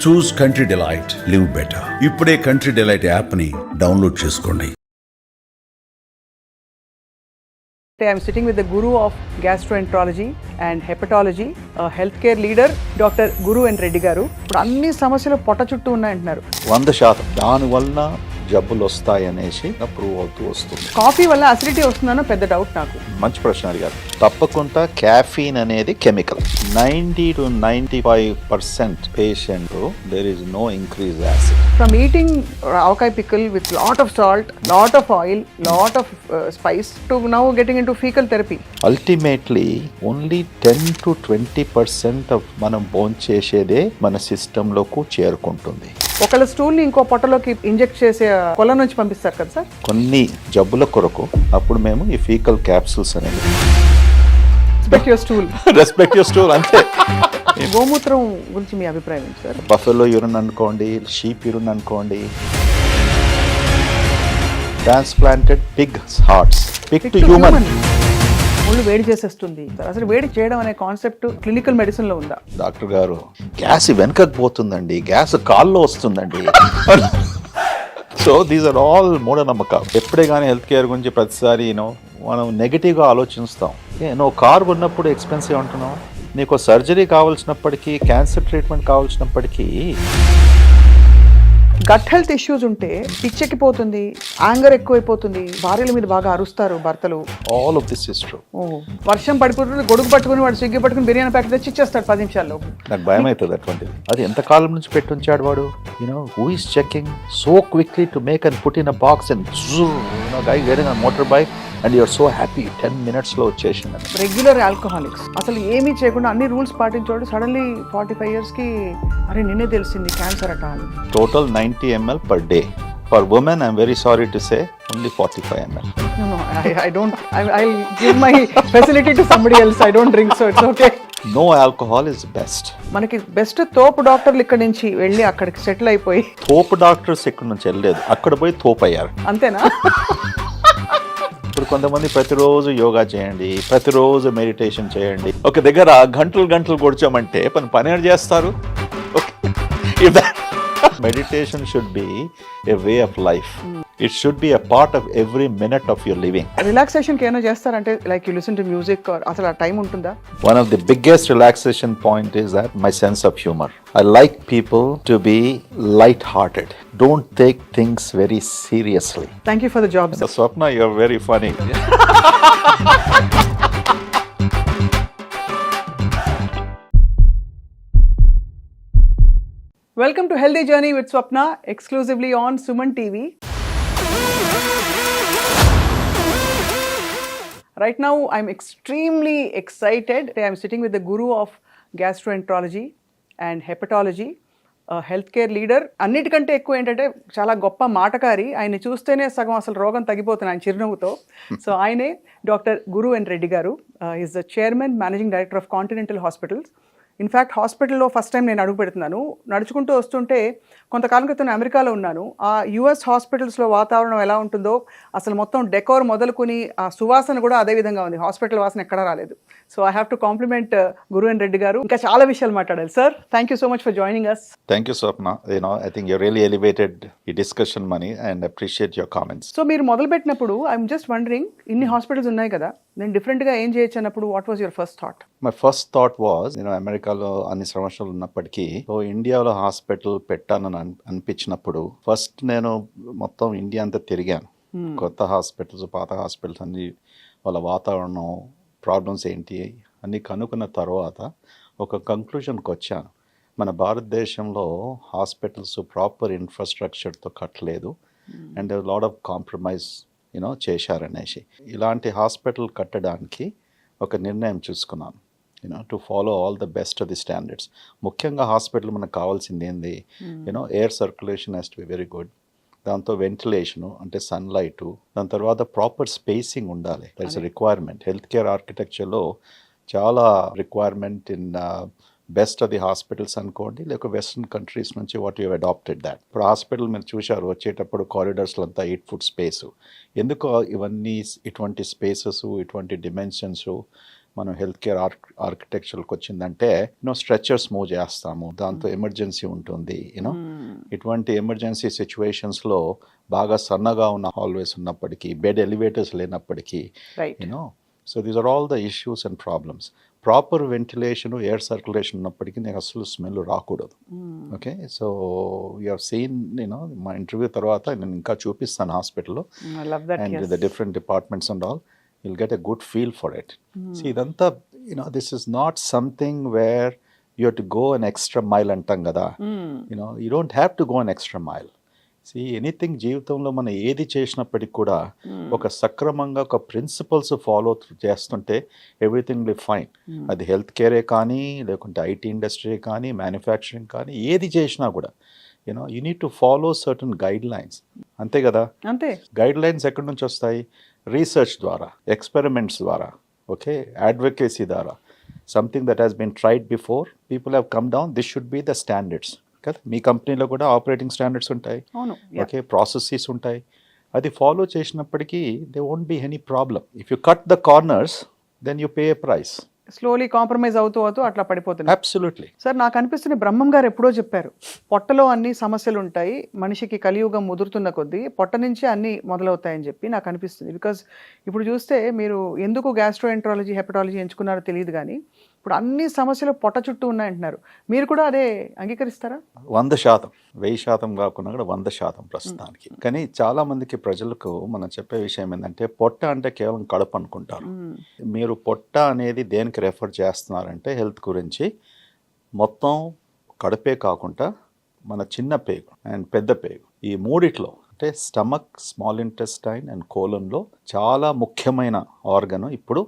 చూస్ country delight, live better. ఇప్పుడే country delight యాప్ని download చేసుకోండి. I'm sitting with the guru of gastroenterology and hepatology, a healthcare leader, Dr. Guru and Reddy garu. ఇప్పుడు అన్ని సమస్యలు పొట్ట చుట్టూ ఉన్నాయంటున్నారు. 100% దానివల్ల జబ్బులు వస్తాయనేసి ప్రూవ్ అవుతూ వస్తుంది. కాఫీ వల్ల అసిడిటీ వస్తుందన్న పెద్ద డౌట్ నాకు. మంచి ప్రశ్న అడిగారు. తప్పకుండా క్యాఫీన్ అనేది chemical. 90 to 95% patient there is no increase acid. From eating avocado pickle with lot of salt, lot of oil, lot of spice to now getting into fecal therapy. Ultimately only 10 to 20% of మనం భోంచేసేదే మన సిస్టంలోకి చేరుకుంటుంది. ఒకళ్ళ స్టూల్ని ఇంకో పొట్టలోకి inject చేసే కొల నుంచి పంపిస్తారు కదా సార్. కొన్ని జబ్బుల కొరకు అప్పుడు మేము ఈ ఫీకల్ క్యాప్సూల్స్ అనేది రెస్పెక్ట్ యువర్ స్టూల్ అంతే. గోమూత్రం గురించి మీ అభిప్రాయం ఏంటి సార్? బఫెలో యూరిన్ అనుకోండి, షీప్ యూరిన్ అనుకోండి, transplanted Pig hearts, Pig to human. ఒళ్ళు వేడి చేసేస్తుంది. అసలు వేడి చేయడం అనే కాన్సెప్ట్ క్లినికల్ మెడిసిన్ లో ఉందా? డాక్టర్ గారు గ్యాస్ వెనకకు పోతుందండి, గ్యాస్ కాల్లో వస్తుందండి. సో దీస్ ఆర్ ఆల్ మూఢనమ్మకాలు. ఎప్పుడే కానీ హెల్త్ కేర్ గురించి ప్రతిసారి మనం నెగిటివ్గా ఆలోచిస్తాం. నువ్వు కారు ఉన్నప్పుడు ఎక్స్పెన్సివ్ అంటున్నావు, నీకు సర్జరీ కావాల్సినప్పటికీ, క్యాన్సర్ ట్రీట్మెంట్ కావాల్సినప్పటికీ, గట్ హెల్త్ ఇష్యూస్ ఉంటే పిచ్చెక్కిపోతుంది, యాంగర్ ఎక్కువైపోతుంది, భార్యల మీద బాగా అరుస్తారు భర్తలు. All of this is true. వర్షం పడిపోతుంది, గొడుగు పట్టుకుని వాడు స్విగ్గీ పట్టుకుని బిర్యానీ ప్యాకెట్ తెచ్చి ఇచ్చేస్తాడు 10 నిమిషాల్లో. నాకు భయం అవుతుంది అటువంటిది. అది ఎంతకాలం నుంచి పెట్టి ఉంచాడు వాడు. Who is checking so quickly to make and put in a box and guy getting on motor bike and you are so happy 10 minutes లో వచ్చేసింది. రెగ్యులర్ ఆల్కహాలిక్స్ అసలు ఏమీ చేయకుండా అన్ని రూల్స్ పాటించోడు సడన్లీ 45 years కి అరే నిన్నే తెలిసింది క్యాన్సర్ అట అని. Total 90 ml per day. For women, I'm very sorry to say, only 45 ml. No, I don't. I'll give my facility to somebody else. I don't drink, so it's okay. No alcohol is best. మనకి best తోపు డాక్టర్లు ఇక్కడ నుంచి వెళ్ళి అక్కడికి settle అయిపోయి. తోపు doctors ఇక్కడ నుంచి వెళ్ళలేదు, అక్కడ పోయి తోపు అయ్యారు. అంతేనా? ఇప్పుడు కొంతమంది ప్రతిరోజు యోగా చేయండి, ప్రతిరోజు మెడిటేషన్ చేయండి, ఒక దగ్గర గంటలు కూర్చోమంటే పని చేస్తారు. Meditation should be a way of life. It should be a part of every minute of your living. Relaxation కి ఏమైనా చేస్తారంటే like you listen to music or అసలు ఆ టైం ఉంటుందా? One of the biggest relaxation point is that my sense of humor. I like people to be light-hearted. Don't take things very seriously. Thank you for the job, sir. Swapna, you're very funny. Welcome to Healthy Journey with Swapna, exclusively on Suman TV. Right now, I'm extremely excited. I'm sitting with the guru of gastroenterology and hepatology, a healthcare leader. అన్నిటికంటే ఎక్కువ ఏంటంటే చాలా గొప్ప మాటకారి. ఆయన చూస్తేనే సగం అసలు రోగం తగ్గిపోతుంది ఆయన చిరునవ్వుతో. సో ఆయనే డాక్టర్ గురు అండ్ రెడ్డి గారు. Is the chairman, managing director of continental hospitals. In fact హాస్పిటల్లో ఫస్ట్ టైం నేను అడుగు పెడుతున్నాను. నడుచుకుంటూ వస్తుంటే కొంతకాలం క్రితం అమెరికాలో ఉన్నాను. ఆ యుఎస్ హాస్పిటల్స్లో వాతావరణం ఎలా ఉంటుందో అసలు మొత్తం డెకోర్ మొదలుకొని ఆ సువాసన కూడా అదే విధంగా ఉంది. హాస్పిటల్ వాసన ఎక్కడా రాలేదు. So I have to compliment Guru and Reddy garu. ఇంకా చాలా విషయాలు మాట్లాడాలి sir. Thank you so much for joining us. Thank you, Swapna. I think you really elevated the discussion money and appreciate your comments. So మీరు మొదలుపెట్టినప్పుడు I'm just wondering, ఇన్ని hospitals ఉన్నాయి కదా, నేను డిఫరెంట్గా ఏం చేయొచ్చు అన్నప్పుడు what was your first thought? My first thought was, అమెరికాలో అన్ని సంవత్సరాలు ఉన్నప్పటికీ ఇండియాలో హాస్పిటల్ పెట్టానని అనిపించినప్పుడు ఫస్ట్ నేను మొత్తం ఇండియా అంతా తిరిగాను. కొత్త హాస్పిటల్స్, పాత హాస్పిటల్స్ అన్ని, వాళ్ళ వాతావరణం, ప్రాబ్లమ్స్ ఏంటి అన్నీ కనుక్కున్న తర్వాత ఒక కంక్లూషన్కి వచ్చాను. మన భారతదేశంలో హాస్పిటల్స్ ప్రాపర్ ఇన్ఫ్రాస్ట్రక్చర్తో కట్టలేదు అండ్ లాట్ ఆఫ్ కాంప్రమైజ్ చేశారనేసి. ఇలాంటి హాస్పిటల్ కట్టడానికి ఒక నిర్ణయం చూసుకున్నాను, to follow all the best of the standards. ముఖ్యంగా హాస్పిటల్ మనకు కావాల్సింది ఏంది, air circulation has to be very good, దాంతో వెంటిలేషను అంటే సన్లైటు, దాని తర్వాత ప్రాపర్ స్పేసింగ్ ఉండాలి. That is requirement. Health care ఆర్కిటెక్చర్లో చాలా requirement in best of the hospitals అనుకోండి, లేక వెస్ట్రన్ కంట్రీస్ నుంచి వాట్ యూ అడాప్టెడ్ దాట్. ఇప్పుడు హాస్పిటల్ మీరు చూశారు వచ్చేటప్పుడు కారిడార్స్లో అంతా 8 foot స్పేసు. ఎందుకు ఇవన్నీ ఇటువంటి స్పేసెస్, ఇటువంటి డిమెన్షన్స్ మనం హెల్త్ కేర్ ఆర్కిటెక్చర్కి వచ్చిందంటే స్ట్రెచర్స్ మూవ్ చేస్తాము, దాంతో ఎమర్జెన్సీ ఉంటుంది. ఇటువంటి ఎమర్జెన్సీ సిచ్యువేషన్స్లో బాగా సన్నగా ఉన్న హాల్వేస్ ఉన్నప్పటికీ, బెడ్ ఎలివేటర్స్ లేనప్పటికీ, so these are all the issues and problems. Proper ventilation, air circulation ఉన్నప్పటికీ నీకు అసలు స్మెల్ రాకూడదు. Okay, so you have seen మా ఇంటర్వ్యూ తర్వాత నేను ఇంకా చూపిస్తాను హాస్పిటల్లో and the different departments and all, you'll get a good feel for it. See, idantha, this is not something where you have to go an extra mile antam kada. You don't have to go an extra mile. See, anything జీవితంలో మనం ఏది చేసినప్పటికీ కూడా ఒక సక్రమంగా ఒక principles follow చేస్తుంటే everything will fine. అది హెల్త్ కేరే కానీ, లేకుంటే ఐటీ ఇండస్ట్రీ కానీ, మ్యానుఫ్యాక్చరింగ్ కానీ, ఏది చేసినా కూడా you need to follow certain guide lines. అంతే కదా? అంతే. గైడ్ లైన్స్ ఎక్కడి నుంచి వస్తాయి? రీసెర్చ్ ద్వారా, ఎక్స్పెరిమెంట్స్ ద్వారా, ఓకే, అడ్వకేసీ ద్వారా, something that has been tried before, people have come down, this should be the standards కదా. మీ కంపెనీలో కూడా ఆపరేటింగ్ స్టాండర్డ్స్ ఉంటాయి, ఓకే, ప్రాసెసెస్ ఉంటాయి. అది ఫాలో చేసినప్పటికీ they won't be any problem. If you cut the corners then you pay a price. Slowly compromise అవుతూ అట్లా పడిపోతుంది. అబ్సల్యూట్లీ. సార్, నాకు అనిపిస్తుంది బ్రహ్మం గారు ఎప్పుడో చెప్పారు, పొట్టలో అన్ని సమస్యలు ఉంటాయి, మనిషికి కలియుగం ముదురుతున్న కొద్దీ పొట్ట నుంచి అన్ని మొదలవుతాయని చెప్పి నాకు అనిపిస్తుంది. బికాజ్ ఇప్పుడు చూస్తే మీరు ఎందుకు గ్యాస్ట్రోఎంట్రాలజీ, హెపటాలజీ ఎంచుకున్నారో తెలియదు, కానీ ఇప్పుడు అన్ని సమస్యలు పొట్ట చుట్టూ ఉన్నాయంటున్నారు. మీరు కూడా అదే అంగీకరిస్తారా? 100%, 1000% కాకుండా కూడా 100% ప్రస్తుతానికి. కానీ చాలా మందికి ప్రజలకు మనం చెప్పే విషయం ఏంటంటే, పొట్ట అంటే కేవలం కడుపు అనుకుంటారు. మీరు పొట్ట అనేది దేనికి రెఫర్ చేస్తున్నారంటే హెల్త్ గురించి, మొత్తం కడుపే కాకుండా మన చిన్న పేగు అండ్ పెద్ద పేగు, ఈ మూడిట్లో అంటే స్టమక్, స్మాల్ ఇంటెస్టైన్ అండ్ కోలన్లో చాలా ముఖ్యమైన ఆర్గన్ ఇప్పుడు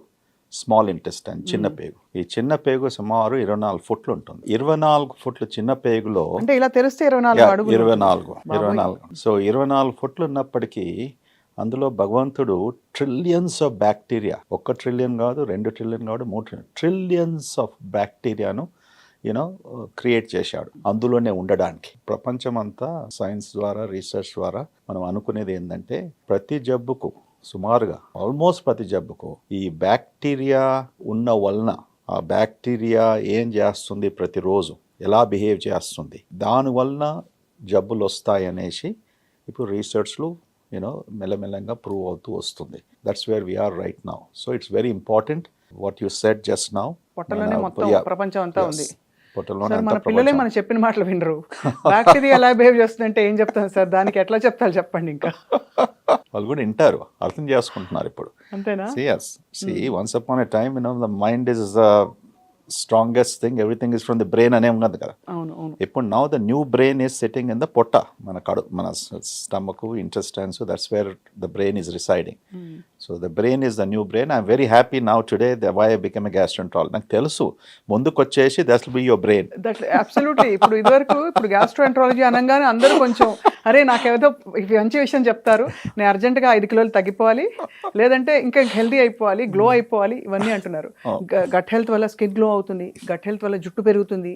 స్మాల్ ఇంటెస్టైన్, చిన్న పేగు. ఈ చిన్న పేగు సుమారు 24 ఫుట్లు ఉంటుంది. 24 ఫుట్లు చిన్న పేగులో అంటే ఇలా తెలిస్తే 24. సో 24 ఫుట్లు ఉన్నప్పటికీ అందులో భగవంతుడు ట్రిలియన్స్ ఆఫ్ బ్యాక్టీరియా, 1 ట్రిలియన్ కాదు, 2 ట్రిలియన్ కాదు, 3 ట్రిలియన్స్ ఆఫ్ బ్యాక్టీరియాను క్రియేట్ చేశాడు అందులోనే ఉండడానికి. ప్రపంచం అంతా సైన్స్ ద్వారా, రీసెర్చ్ ద్వారా మనం అనుకునేది ఏంటంటే, ప్రతి జబ్బుకు సుమారుగా ఆల్మోస్ట్ ప్రతి జబ్బుకు ఈ బ్యాక్టీరియా ఉన్న వలన, ఆ బ్యాక్టీరియా ఏం చేస్తుంది, ప్రతిరోజు ఎలా బిహేవ్ చేస్తుంది, దానివలన జబ్బులు వస్తాయి అనేసి ఇప్పుడు రీసెర్చ్లు మెల్లమెల్లంగా ప్రూవ్ అవుతూ వస్తుంది. That's where we're right now. So it's very important what you said just now. పొట్టలోనే మొత్తం ప్రపంచం అంతా ఉంది. మన పిల్లలే మనం చెప్పిన మాటలు వినరు. బ్యాక్టీరియా ఎలా బిహేవ్ చేస్తుందంటే ఏం చెప్తాను సార్, దానికి ఎట్లా చెప్తారు చెప్పండి. ఇంకా వాళ్ళు కూడా వింటారు, అర్థం చేసుకుంటున్నారు ఇప్పుడు. అంతేనా? Once upon a time the mind is strongest thing, everything is from the brain అనే ఉన్నది కదా. ఇప్పుడు now the new brain is sitting in the పొట్ట, మన stomach, intestines, that's where the brain is residing. So the brain is the new brain. I'm very happy now today why I become a gastroenterologist. నాకు తెలుసు ముందుకు వచ్చేసి that will be your brain. Absolutely. ఇప్పుడు gastroenterology అనగానే అందరూ కొంచెం అరే నాకేదో మంచి విషయం చెప్తారు, నేను అర్జెంటుగా 5 కిలోలు తగ్గిపోవాలి, లేదంటే ఇంకా హెల్దీ అయిపోవాలి, గ్లో అయిపోవాలి, ఇవన్నీ అంటున్నారు. గట్ హెల్త్ వల్ల స్కిన్ గ్లో అవుతుంది, గట్ హెల్త్ వల్ల జుట్టు పెరుగుతుంది,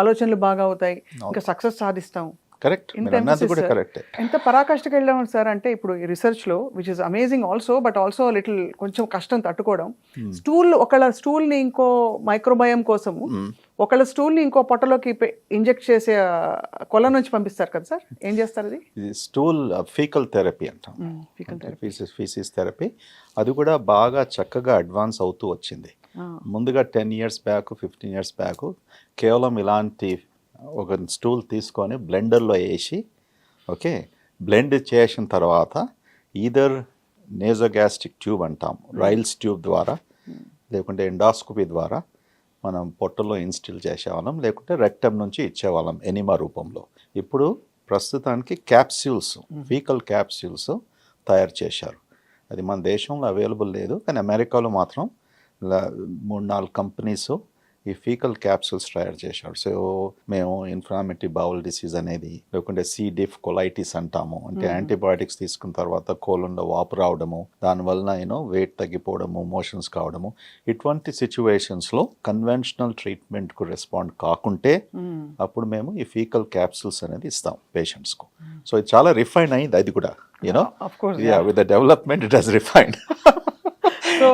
ఆలోచనలు బాగా అవుతాయి, ఇంకా సక్సెస్ సాధిస్తాం. కరెక్ట్. ఎంత పరాకాష్ఠకి వెళ్ళాము సార్ అంటే ఇప్పుడు ఈ రీసెర్చ్ లో, which is amazing also, but also little కొంచెం కష్టం తట్టుకోవడం. ఒకళ్ళ స్టూల్ ని ఇంకో మైక్రోబయం కోసము, ఒకళ్ళ స్టూల్ ని ఇంకో పొట్టలోకి ఇంజెక్ట్ చేసే కొల నుంచి పంపిస్తారు కదా సార్, ఏం చేస్తారు? అది స్టూల్ ఫీకల్ థెరపీ అంటాం, ఫీసిస్ థెరపీ. అది కూడా బాగా చక్కగా అడ్వాన్స్ అవుతూ వచ్చింది. ముందుగా 10 years బ్యాక్, 15 years బ్యాక్ కేవలం ఇలాంటి ఒక స్టూల్ తీసుకొని బ్లెండర్లో వేసి, ఓకే, బ్లెండ్ చేసిన తర్వాత ఈదర్ నేజోగ్యాస్ట్రిక్ ట్యూబ్ అంటాం, రైల్స్ ట్యూబ్ ద్వారా, లేకుంటే ఎండాస్కోపీ ద్వారా మనం పొట్టలో ఇన్స్టిల్ చేసేవాళ్ళం, లేకుంటే రెక్టమ్ నుంచి ఇచ్చేవాళ్ళం ఎనిమా రూపంలో. ఇప్పుడు ప్రస్తుతానికి క్యాప్స్యూల్స్, ఫీకల్ క్యాప్స్యూల్స్ తయారు చేశారు. అది మన దేశంలో అవైలబుల్ లేదు, కానీ అమెరికాలో మాత్రం 3-4 కంపెనీస్ ఈ ఫీకల్ క్యాప్సూల్స్ తయారు చేశాడు. సో మేము ఇన్ఫ్లామేటరీ బౌల్ డిసీజ్ అనేది, లేకుంటే సి డిఫ్ కొలైటిస్ అంటాము, అంటే యాంటీబయాటిక్స్ తీసుకున్న తర్వాత కోలంలో వాపు రావడము, దానివల్ల వెయిట్ తగ్గిపోవడము, మోషన్స్ కావడము, ఇటువంటి సిచ్యువేషన్స్లో కన్వెన్షనల్ ట్రీట్మెంట్కు రెస్పాండ్ కాకుంటే అప్పుడు మేము ఈ ఫీకల్ క్యాప్సూల్స్ అనేది ఇస్తాం పేషెంట్స్కు. సో ఇది చాలా రిఫైన్ అయింది, అది కూడా with the development it has refined. So,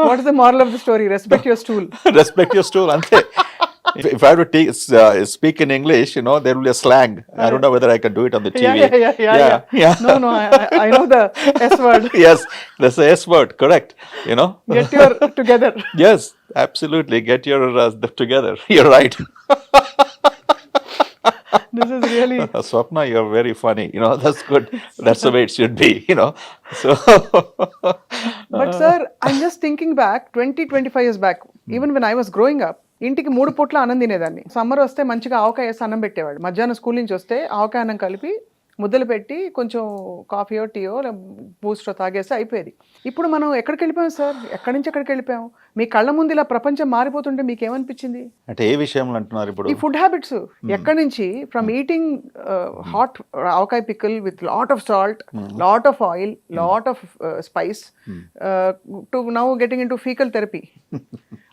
what is the moral of the story? Respect your stool. Respect your stool. Ante. If I have to speak in English, there will be a slang. I don't know whether I can do it on the TV. Yeah. No, I know the S word. Yes, that's the S word, correct. Get your together. Yes, absolutely. Get your together. You're right. This is really. Swapna, you're very funny. That's good. That's the way it should be, So. But sir, I'm just thinking back 25 years back, even when I was growing up, ఇంటికి 3 పూట్ల అన్నం తినేదాన్ని. Summer వస్తే మంచిగా ఆవకాయ వేసి అన్నం పెట్టేవాడు. మధ్యాహ్నం స్కూల్ నుంచి వస్తే ఆవకాయ అన్నం కలిపి ముద్దలు పెట్టి కొంచెం కాఫీయో టీయో బూస్టో తాగేస్తే అయిపోయేది. ఇప్పుడు మనం ఎక్కడికి వెళ్ళిపోయాం సార్? ఎక్కడి నుంచి ఎక్కడికి వెళ్ళిపోయాం? మీ కళ్ళ ముందు ఇలా ప్రపంచం మారిపోతుంటే మీకు ఏమనిపించింది? అంటే ఏ విషయంలో అంటున్నారు ఇప్పుడు? ఈ ఫుడ్ హ్యాబిట్స్ ఎక్కడి నుంచి, from eating hot avakaya pickle with lot of salt, lot of oil, lot of spice to now getting in to faecal therapy.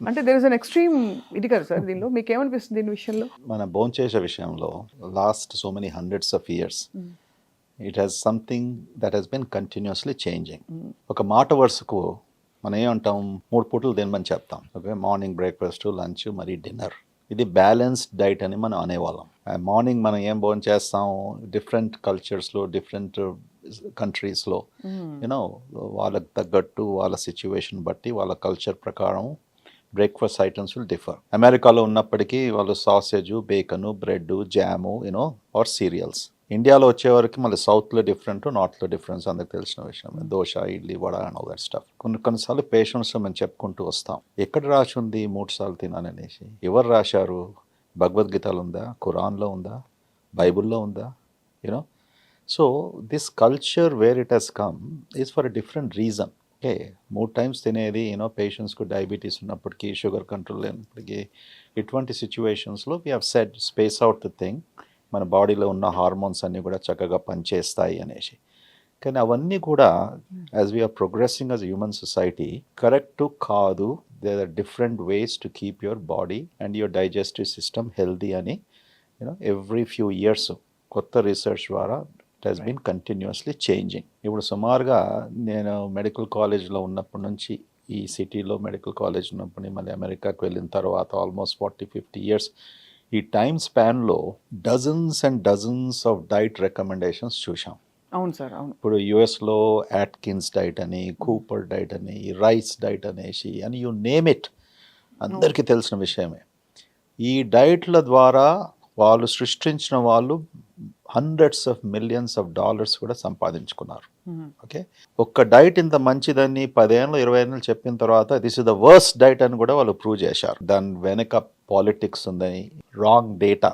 అంటే దెర్ ఇస్ అన్ ఎక్స్ట్రీమ్ ఇది కదా సార్ దీనిలో. మీకు ఏమనిపిస్తుంది దీని విషయంలో? మన భోంచేసే విషయంలో last so many hundreds of years it has something that has been continuously changing. ఒక మాట వరుసకు మనం ఏమంటాం, 3 పూటలు తినమని చెప్తాం. ఓకే, మార్నింగ్ బ్రేక్ఫాస్ట్, లంచ్, మరి డిన్నర్. ఇది బ్యాలెన్స్డ్ డైట్ అని మనం అనేవాళ్ళం. మార్నింగ్ మనం ఏం భోజనం చేస్తాం, డిఫరెంట్ కల్చర్స్లో, డిఫరెంట్ కంట్రీస్లో వాళ్ళకి తగ్గట్టు, వాళ్ళ సిచ్యువేషన్ బట్టి, వాళ్ళ కల్చర్ ప్రకారం బ్రేక్ఫాస్ట్ ఐటమ్స్ విల్ డిఫర్. అమెరికాలో ఉన్నప్పటికీ వాళ్ళు sausage, bacon, bread, jam, or cereals. ఇండియాలో వచ్చేవరకు మళ్ళీ సౌత్లో డిఫరెంట్, నార్త్లో డిఫరెన్స్ అందరికి తెలిసిన విషయం. Dosa, idli, vada and all that stuff. కొన్నిసార్లు పేషెంట్స్ మనం చెప్పుకుంటూ వస్తాం, ఎక్కడ రాసి ఉంది 3 సార్లు తినాలనేసి? ఎవరు రాశారు? భగవద్గీతలో ఉందా? ఖురాన్లో ఉందా? బైబుల్లో ఉందా? So this culture where it has come is for a different reason. Okay, 3 times తినేది పేషెంట్స్కు డయాబెటీస్ ఉన్నప్పటికీ, షుగర్ కంట్రోల్ లేనప్పటికీ, ఇటువంటి సిచ్యువేషన్స్లో we have said space out the thing. మన బాడీలో ఉన్న హార్మోన్స్ అన్నీ కూడా చక్కగా పనిచేస్తాయి అనేసి. కానీ అవన్నీ కూడా as we're progressing as human society correct కాదు. There are different ways to keep your body and your digestive system healthy అని ఎవ్రీ ఫ్యూ ఇయర్స్ కొత్త రీసెర్చ్ ద్వారా it has been continuously changing. ఇప్పుడు సుమారుగా నేను మెడికల్ కాలేజ్లో ఉన్నప్పటి నుంచి, ఈ సిటీలో మెడికల్ కాలేజ్ ఉన్నప్పటి మళ్ళీ అమెరికాకు వెళ్ళిన తర్వాత ఆల్మోస్ట్ 40-50 ఇయర్స్, ఈ టైమ్ స్పాన్లో dozens and dozens of diet recommendations చూసాం. అవును సార్, అవును. ఇప్పుడు యుఎస్లో యాట్కిన్స్ డైట్ అని, కూపర్ డైట్ అని, రైస్ డైట్ అనేసి అని, యూ నేమ్ ఇట్, అందరికీ తెలిసిన విషయమే. ఈ డైట్ల ద్వారా వాళ్ళు సృష్టించిన వాళ్ళు hundreds of millions of dollars కూడా సంపాదించుకున్నారు. ఓకే, ఒక్క డైట్ ఇంత మంచిదని 10 ఏళ్ళు 20 ఏళ్ళు చెప్పిన తర్వాత this is the worst diet అని కూడా వాళ్ళు ప్రూవ్ చేశారు. దాని వెనక పాలిటిక్స్ ఉందని, రాంగ్ డేటా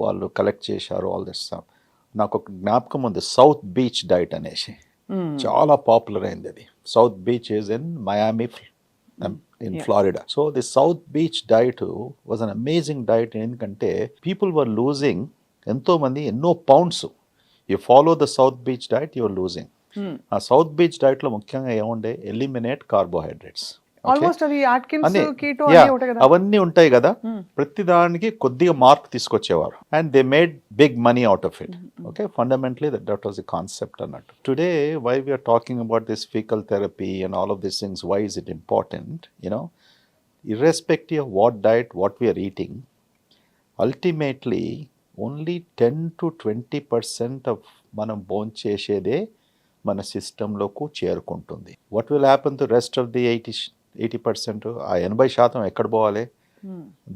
వాళ్ళు కలెక్ట్ చేశారు, ఆల్ దిస్ స్టఫ్. నాకు ఒక జ్ఞాపకం ఉంది, సౌత్ బీచ్ డైట్ అనేసి చాలా పాపులర్ అయింది. అది south beach is in Miami in Florida. So the South Beach diet was an amazing diet ఎందుకంటే people were losing ఎంతో మంది ఎన్నో pounds. You follow the South Beach diet, you're losing. ఆ South Beach డైట్లో ముఖ్యంగా ఏముండే, ఎలిమినేట్ కార్బోహైడ్రేట్స్. అవన్నీ ఉంటాయి కదా, ప్రతి దానికి కొద్దిగా మార్క్ తీసుకొచ్చేవారు. And they made big money out of it. Okay, fundamentally that was the concept అన్నట్టు. Today why we're talking about this fecal therapy and all of these things, why is it important? irrespective of what diet, what we are eating, ultimately only 10-20% of మనం భోంచేసేదే మన సిస్టంలోకి చేరుకుంటుంది. What will happen to rest of the 80%? ఆ 80% ఎక్కడ పోవాలి?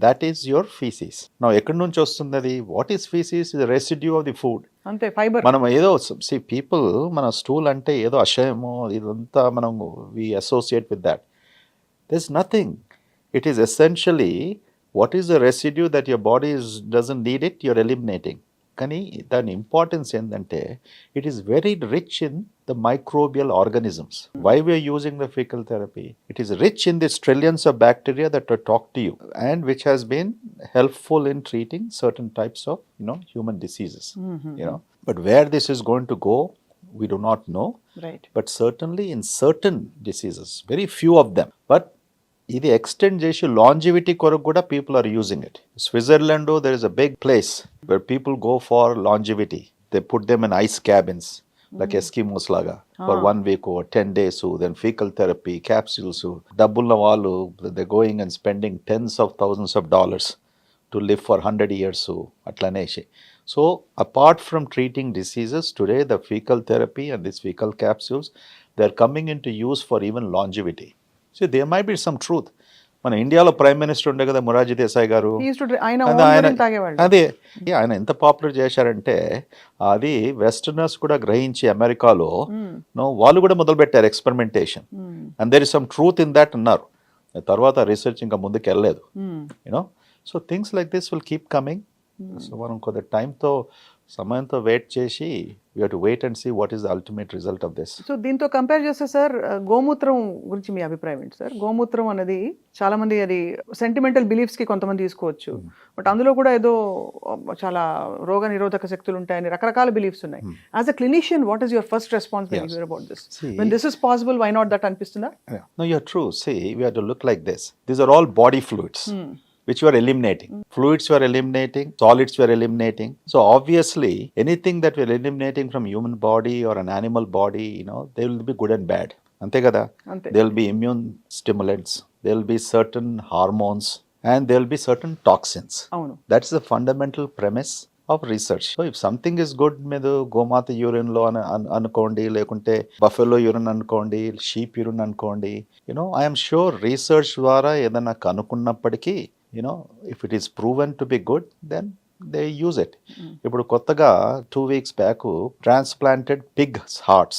That is your faeces. నా ఎక్కడి నుంచి వస్తుంది అది? What is faeces? Is residue of the food. అంతే, ఫైబర్. మనం ఏదో పీపుల్ మన స్టూల్ అంటే ఏదో అసహ్యమో ఇదంతా మనం we associate with that. There is nothing. It is essentially what is the residue that your body doesn't need it, you're eliminating. కానీ దాని ఇంపార్టెన్స్ ఏంటంటే it is very rich in the microbial organisms. Why we're using the faecal therapy? It is rich in this trillions of bacteria that talk to you and which has been helpful in treating certain types of human diseases. But where this is going to go, we do not know. Right. But certainly in certain diseases, very few of them. But ఇది extend చేసి longevity కొరకు కూడా people are using it. Switzerland there is a big place where people go for longevity. They put them in ice cabins like Eskimos లాగా for 1 week or 10 days, then fecal therapy, capsules. డబ్బున్న వాళ్ళు they going and spending tens of thousands of dollars to live for 100 years. అట్లనే so apart from treating diseases, today the fecal therapy and these fecal capsules, they are coming into use for even longevity. So there might be some truth. మన ఇండియాలో prime minister ఉండే కదా మొరార్జీ దేశాయ్ గారు, అదే ఆయన ఎంత popular చేశారంటే అది వెస్టర్నర్స్ కూడా గ్రహించి అమెరికాలో వాళ్ళు కూడా మొదలు పెట్టారు experimentation, and there is some truth in that అన్నారు. తర్వాత రీసెర్చ్ ఇంకా ముందుకు వెళ్ళలేదు. You know, so things like this will keep coming. So మనం కొద్ది సమయంతో వెయిట్ చేసి we have to wait and see what is the ultimate result of this. So దీంతో కంపేర్ చేస్తే సార్, గోమూత్రం గురించి మీ అభిప్రాయం ఏంటి సార్? గోమూత్రం అనేది చాలా మంది అది సెంటిమెంటల్ బిలీఫ్స్ కి కొంతమంది తీసుకోవచ్చు, బట్ అందులో కూడా ఏదో చాలా రోగ నిరోధక శక్తులు ఉంటాయని రకరకాల బిలీఫ్స్ ఉన్నాయి. As a clinician, what is your first response when you hear about this? When this is possible, why not that అనిపిస్తుందా? No, you're true. See, we have to look like this. These are all body fluids. Which you are eliminating. Fluids you are eliminating, solids you are eliminating. So obviously, anything that we are eliminating from human body or an animal body, they will be good and bad. Ante kada? There will be immune stimulants, there will be certain hormones, and there will be certain toxins. That's the fundamental premise of research. So if something is good, medu gomata urine lo anukondi, lekunte buffalo urine anukondi, sheep urine anukondi, I am sure research dwara edana kanukunnappadiki, if it is proven to be good, then they use it. ఇప్పుడు కొత్తగా 2 weeks back transplanted pigs hearts,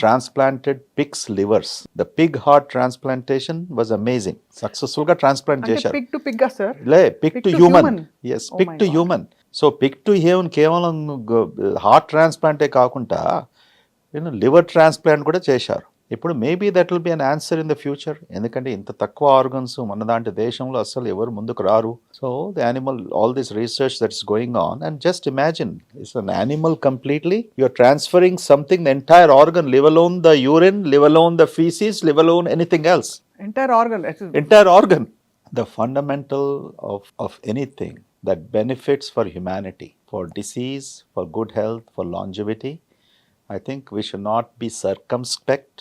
transplanted pigs livers. The pig heart transplantation was amazing. Successful గా transplant చేశారు. Pig to pig ah sir? Pig to human. Yes, pig to human. So pig to human కేవలం heart ట్రాన్స్ప్లాంటే కాకుండా liver transplant కూడా చేశారు. ఇప్పుడు maybe that will be an answer in the future. ఎందుకంటే ఇంత తక్కువ ఆర్గన్స్ మన దాంటి దేశంలో అసలు ఎవరు ముందుకు రారు. So the animal, all this research that's going on, and just imagine it's an animal completely. You are transferring something, the entire organ, live alone the urine, live alone the feces, live alone anything else. Entire organ. The fundamental of anything that benefits for humanity, for disease, for good health, for longevity, I think we should not be circumspect.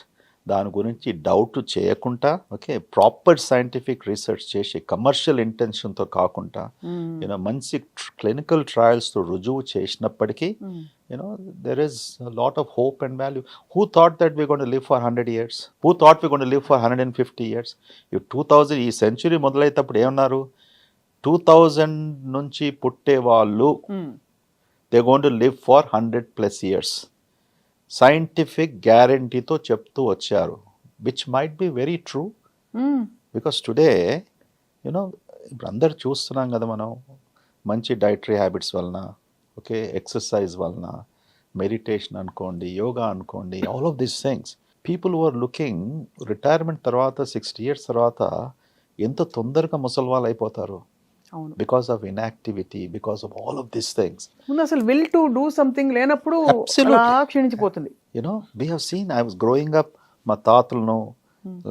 దాని గురించి doubt చేయకుండా, okay, proper scientific research చేసి commercial ఇంటెన్షన్తో కాకుండా మంచి clinical ట్రయల్స్తో రుజువు చేసినప్పటికీ there is a lot of hope and value. Who thought that we're going to live for 100 years? Who thought we're going to live for 150 years? You 2000 ఈ century మొదలైనప్పుడు ఏమన్నారు? 2000 నుంచి పుట్టే వాళ్ళు they're going to live for 100+ years. Scientific గ్యారంటీతో చెప్తూ వచ్చారు, which might be very true. Because today ఇప్పుడు అందరు చూస్తున్నాం కదా, మనం మంచి డైటరీ హ్యాబిట్స్ వలన, ఓకే, ఎక్సర్సైజ్ వలన, మెడిటేషన్ అనుకోండి, యోగా అనుకోండి, all of these things, people were looking retirement తర్వాత 60 years తర్వాత ఎంత తొందరగా ముసలి వాళ్ళు అయిపోతారు. Because of inactivity, because of all of these things. అసలు will to do something లేనప్పుడు అలా క్షీణించిపోతుంది. We have seen, I was growing up, మా తాతలను,